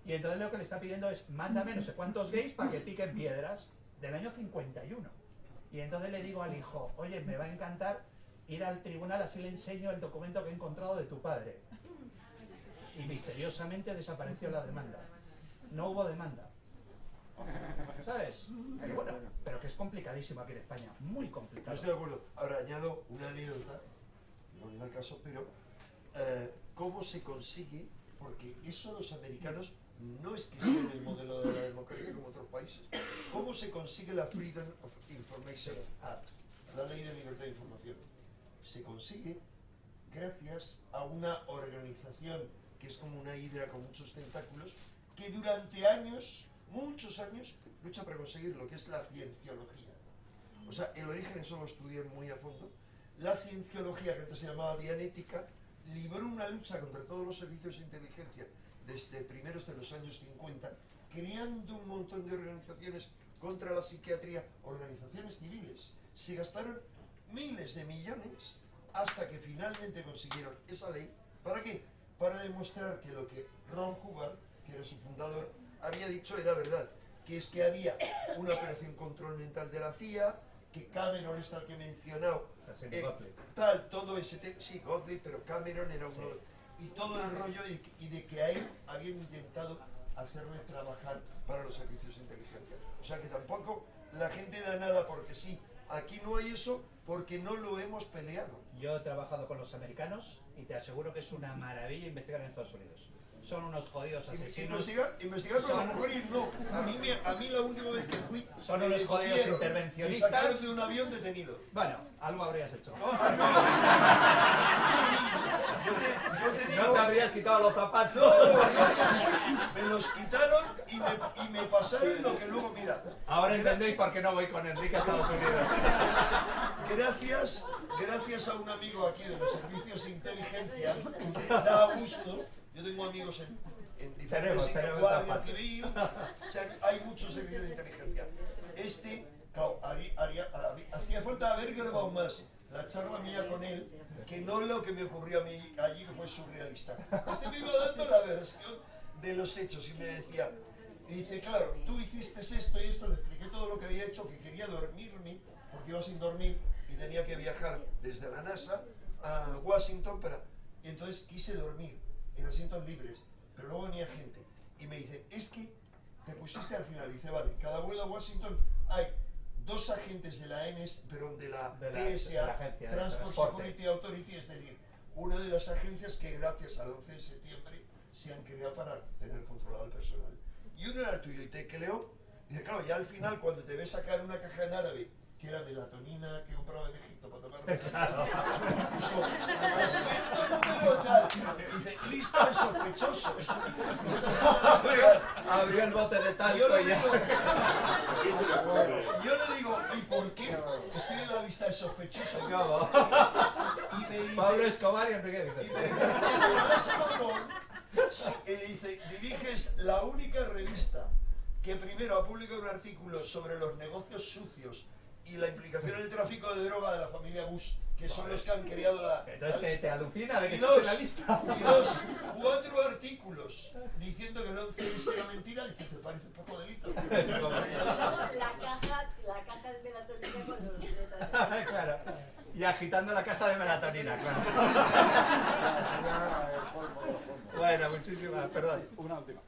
Y entonces lo que le está pidiendo es, mándame no sé cuántos gays para que piquen piedras, del año 51. Y entonces le digo al hijo, oye, me va a encantar ir al tribunal, así le enseño el documento que he encontrado de tu padre. Y misteriosamente desapareció la demanda. No hubo demanda. ¿Sabes? Pero bueno, pero que es complicadísimo aquí en España, muy complicado. No estoy de acuerdo. Ahora añado una anécdota, no viene al caso, pero ¿cómo se consigue? Porque eso los americanos no es que sean el modelo de la democracia como otros países. ¿Cómo se consigue la Freedom of Information Act, la ley de libertad de información? Se consigue gracias a una organización que es como una hidra con muchos tentáculos, que durante años, muchos años, lucha para conseguir lo que es la cienciología. O sea, el origen, eso lo estudié muy a fondo. La cienciología, que antes se llamaba dianética, libró una lucha contra todos los servicios de inteligencia desde primeros de los años 50, creando un montón de organizaciones contra la psiquiatría, organizaciones civiles. Se gastaron miles de millones hasta que finalmente consiguieron esa ley. ¿Para qué? Para demostrar que lo que Ron Hubbard, que era su fundador, había dicho era verdad, que es que había una operación control mental de la CIA, que Cameron es el que he mencionado, tal, todo ese tema, sí, Gottlieb, pero Cameron era uno, y todo el rollo y de que a él habían intentado hacerle trabajar para los servicios de inteligencia. O sea que tampoco la gente da nada porque sí, aquí no hay eso porque no lo hemos peleado. Yo he trabajado con los americanos y te aseguro que es una maravilla investigar en Estados Unidos. Son unos jodidos asesinos. Investigar con las mujeres no. A mí la última vez que fui... Son unos jodidos intervencionistas. Y sacaron de un avión detenido. Bueno, algo habrías hecho. Yo te digo... No te habrías quitado los zapatos. No, me los quitaron y me pasaron lo que luego, mira... Ahora entendéis por qué no voy con Enrique a Estados Unidos. Gracias a un amigo aquí de los servicios de inteligencia, que da gusto. Yo tengo amigos en diferentes sitios, Guardia Civil, o sea, hay muchos servicios de inteligencia. Claro, hacía falta haber grabado más la charla mía con él, que no lo que me ocurrió a mí allí, que fue surrealista. Me iba dando la versión de los hechos y me decía, y dice, claro, tú hiciste esto y esto, le expliqué todo lo que había hecho, que quería dormirme, porque iba sin dormir y tenía que viajar desde la NASA a Washington y entonces quise dormir en asientos libres, pero luego venía gente y me dice, es que te pusiste al final. Y dice, vale, cada vuelo a Washington hay 2 agentes de la de la TSA, Transport Security Authority, es decir, una de las agencias que gracias al 11 de septiembre se han creado para tener controlado el personal. Y uno era el tuyo y te creo, dice, claro, ya al final cuando te ves sacar una caja en árabe, que era melatonina que compraba en Egipto para tomar puso asiento número tal, y dice, lista de sospechosos. Abrió el bote de talco yo y ya. Yo le digo, ¿y por qué? Estoy en la lista de sospechosos. ¿Cómo? Y me dice, Pablo Escobar y Enrique Vicente. Y me dice, diriges la única revista que primero ha publicado un artículo sobre los negocios sucios y la implicación en el tráfico de droga de la familia Bush, que son los que han creado la Entonces lista. te alucina de que Y estés en la lista. Y 4 artículos diciendo que el 11 era mentira. Dice, ¿te parece un poco delito? La caja de melatonina con los letras. Claro. Y agitando la caja de melatonina, claro. Bueno, muchísimas, perdón. Una última.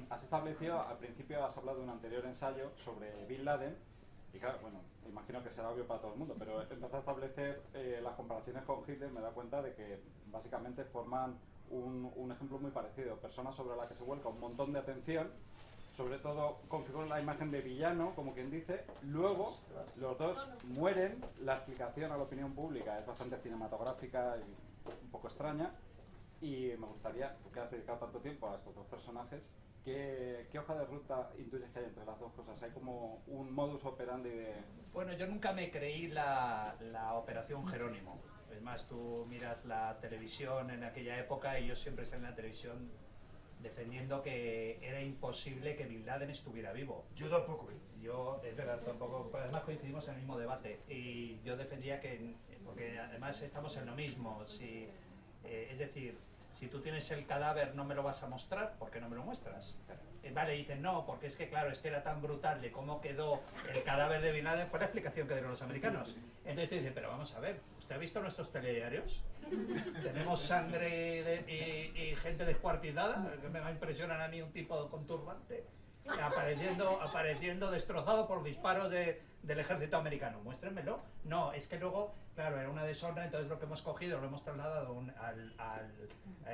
Has establecido, al principio has hablado de un anterior ensayo sobre Bin Laden, y claro, bueno, imagino que será obvio para todo el mundo, pero empecé a establecer las comparaciones con Hitler, me da cuenta de que básicamente forman un ejemplo muy parecido, personas sobre las que se vuelca un montón de atención, sobre todo configuran la imagen de villano, como quien dice, luego los dos mueren, la explicación a la opinión pública es bastante cinematográfica y un poco extraña, y me gustaría, tú que has dedicado tanto tiempo a estos 2 personajes, ¿qué hoja de ruta intuyes que hay entre las 2 cosas? ¿Hay como un modus operandi de...? Bueno, yo nunca me creí la Operación Jerónimo. Es más, tú miras la televisión en aquella época y yo siempre salí en la televisión defendiendo que era imposible que Bin Laden estuviera vivo. Yo tampoco, Yo, es verdad, tampoco, pero además coincidimos en el mismo debate y yo defendía que, porque además estamos en lo mismo, es decir, si tú tienes el cadáver no me lo vas a mostrar, ¿por qué no me lo muestras? Vale, dicen no, porque es que claro, es que era tan brutal de cómo quedó el cadáver de Bin Laden, fue la explicación que dieron los americanos. Sí. Entonces dicen, pero vamos a ver, ¿usted ha visto nuestros telediarios? Tenemos sangre y gente descuartizada, que me impresionan a mí un tipo con turbante, apareciendo destrozado por disparos del ejército americano. Muéstrenmelo. No, es que luego, claro, era una deshonra, entonces lo que hemos cogido lo hemos trasladado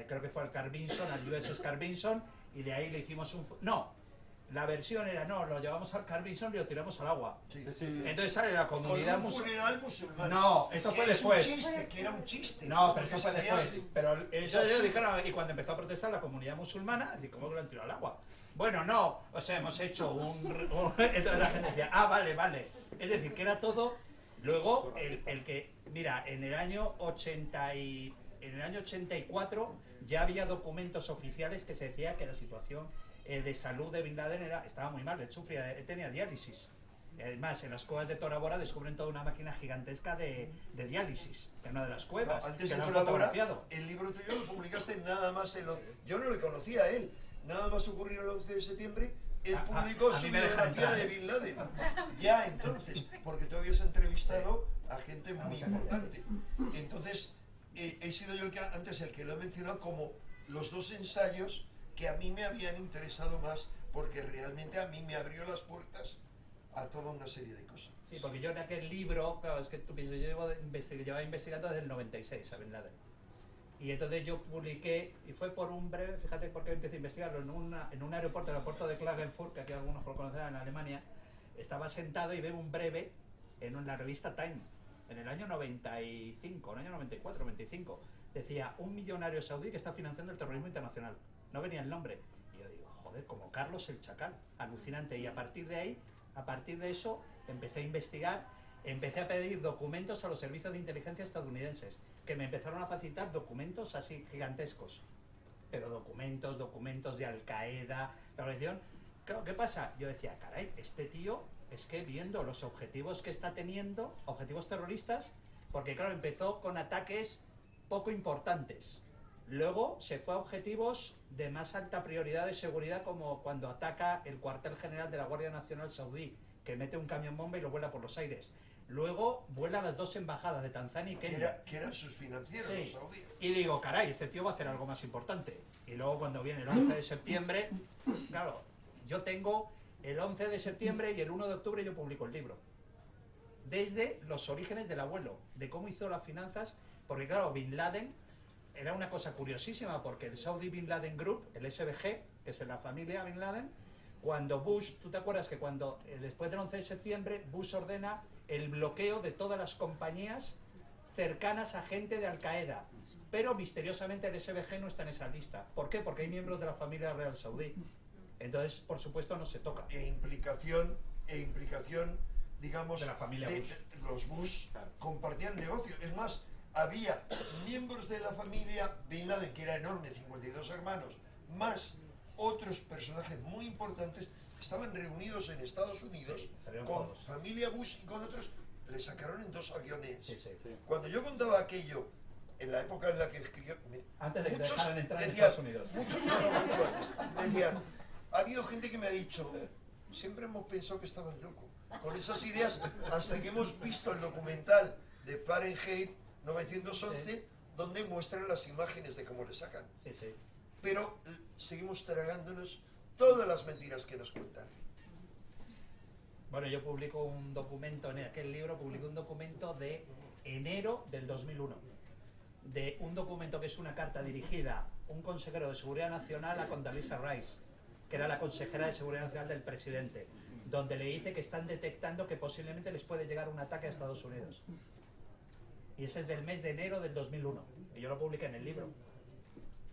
creo que fue al Carl Vinson, al USS Carl Vinson, y de ahí le hicimos no, la versión era no, lo llevamos al Carl Vinson y lo tiramos al agua. Sí. Entonces sale la comunidad musulmana. No, eso fue después. Que era un chiste. No, pero eso fue después. Pero ellos dijeron, y cuando empezó a protestar la comunidad musulmana, ¿cómo que lo han tirado al agua? Bueno, no, o sea, hemos hecho entonces la gente decía, vale. Es decir, que era todo. Luego, el que, mira, en el año 84 ya había documentos oficiales que se decía que la situación de salud de Bin Laden estaba muy mal, él tenía diálisis. Además, en las cuevas de Tora Bora descubren toda una máquina gigantesca de diálisis en una de las cuevas. No, antes que de la han Tora Bora, fotografiado. el libro tuyo lo publicaste nada más yo no le conocía a él, nada más ocurrió el 11 de septiembre, él publicó a su mí me dejan biografía entrar, de Bin Laden. Ya entonces, porque tú habías entrevistado a gente muy importante. Entonces, he sido yo antes el que lo he mencionado como los dos ensayos que a mí me habían interesado más, porque realmente a mí me abrió las puertas a toda una serie de cosas. Sí, porque yo en aquel libro, claro, es que tú piensas, yo llevaba investigando desde el 96 a Bin Laden. Y entonces yo publiqué, y fue por un breve, fíjate por qué empecé a investigarlo, en un aeropuerto, el aeropuerto de Klagenfurt, que aquí algunos lo conocerán, en Alemania. Estaba sentado y veo un breve en la revista Time, en el año 95, en el año 94, 95. Decía, un millonario saudí que está financiando el terrorismo internacional. No venía el nombre. Y yo digo, joder, como Carlos el Chacal, alucinante. Y a partir de ahí, a partir de eso, empecé a investigar, empecé a pedir documentos a los servicios de inteligencia estadounidenses, que me empezaron a facilitar documentos así gigantescos. Pero documentos de Al Qaeda, la organización. Claro, ¿qué pasa? Yo decía, caray, este tío es que viendo los objetivos que está teniendo, objetivos terroristas, porque claro, empezó con ataques poco importantes. Luego se fue a objetivos de más alta prioridad de seguridad, como cuando ataca el cuartel general de la Guardia Nacional Saudí, que mete un camión bomba y lo vuela por los aires. Luego vuela las dos embajadas de Tanzania y Kenia. Que eran sus financieros, sí. Los saudíes. Y digo, caray, este tío va a hacer algo más importante. Y luego cuando viene el 11 de septiembre, claro, yo tengo el 11 de septiembre y el 1 de octubre yo publico el libro. Desde los orígenes del abuelo, de cómo hizo las finanzas, porque claro, Bin Laden era una cosa curiosísima, porque el Saudi Bin Laden Group, el SBG, que es la familia Bin Laden, cuando Bush, tú te acuerdas que cuando después del 11 de septiembre, Bush ordena el bloqueo de todas las compañías cercanas a gente de Al Qaeda, pero misteriosamente el SBG no está en esa lista. ¿Por qué? Porque hay miembros de la familia real saudí. Entonces, por supuesto, no se toca. E implicación, digamos, de la familia Bush. Los Bush compartían negocios. Es más, había miembros de la familia Bin Laden, que era enorme, 52 hermanos, más otros personajes muy importantes que estaban reunidos en Estados Unidos con todos. Familia Bush y con otros. Le sacaron en 2 aviones. Sí. Cuando yo contaba aquello, en la época en la que escribía, antes de que dejaran entrar en decían, Estados Unidos. Mucho antes. Decían, ha habido gente que me ha dicho, siempre hemos pensado que estabas loco con esas ideas, hasta que hemos visto el documental de Fahrenheit 911, donde muestran las imágenes de cómo le sacan. Sí. Pero seguimos tragándonos todas las mentiras que nos cuentan. Bueno, yo publico un documento, en aquel libro publico un documento de enero del 2001, de un documento que es una carta dirigida a un consejero de Seguridad Nacional a Condoleezza Rice, que era la consejera de Seguridad Nacional del presidente, donde le dice que están detectando que posiblemente les puede llegar un ataque a Estados Unidos. Y ese es del mes de enero del 2001, y yo lo publiqué en el libro.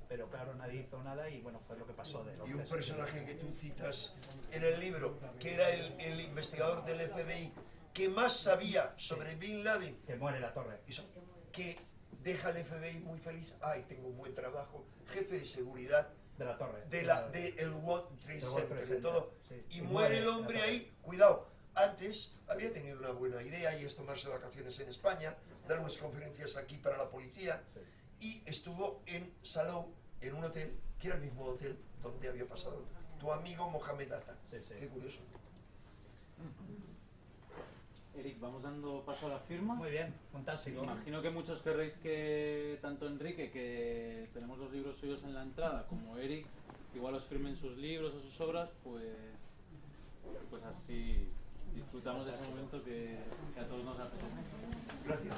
Pero claro, nadie hizo nada y bueno, fue lo que pasó. Y un personaje que tú citas en el libro, que era el investigador del FBI, que más sabía sobre Bin Laden. Que muere en la torre. Que deja al FBI muy feliz. Ay, tengo un buen trabajo. Jefe de seguridad. De la torre. El World Trade Center, de todo. Sí. Y muere el hombre ahí. Cuidado, antes había tenido una buena idea y es tomarse vacaciones en España, dar unas conferencias aquí para la policía. Y estuvo en Salou, en un hotel, que era el mismo hotel donde había pasado tu amigo Mohamed Atta. Qué curioso. Eric, vamos dando paso a la firma. Muy bien, fantástico. Imagino que muchos querréis que tanto Enrique, que tenemos los libros suyos en la entrada, como Eric, igual os firmen sus libros o sus obras, pues así disfrutamos de ese momento que a todos nos apetece. Gracias.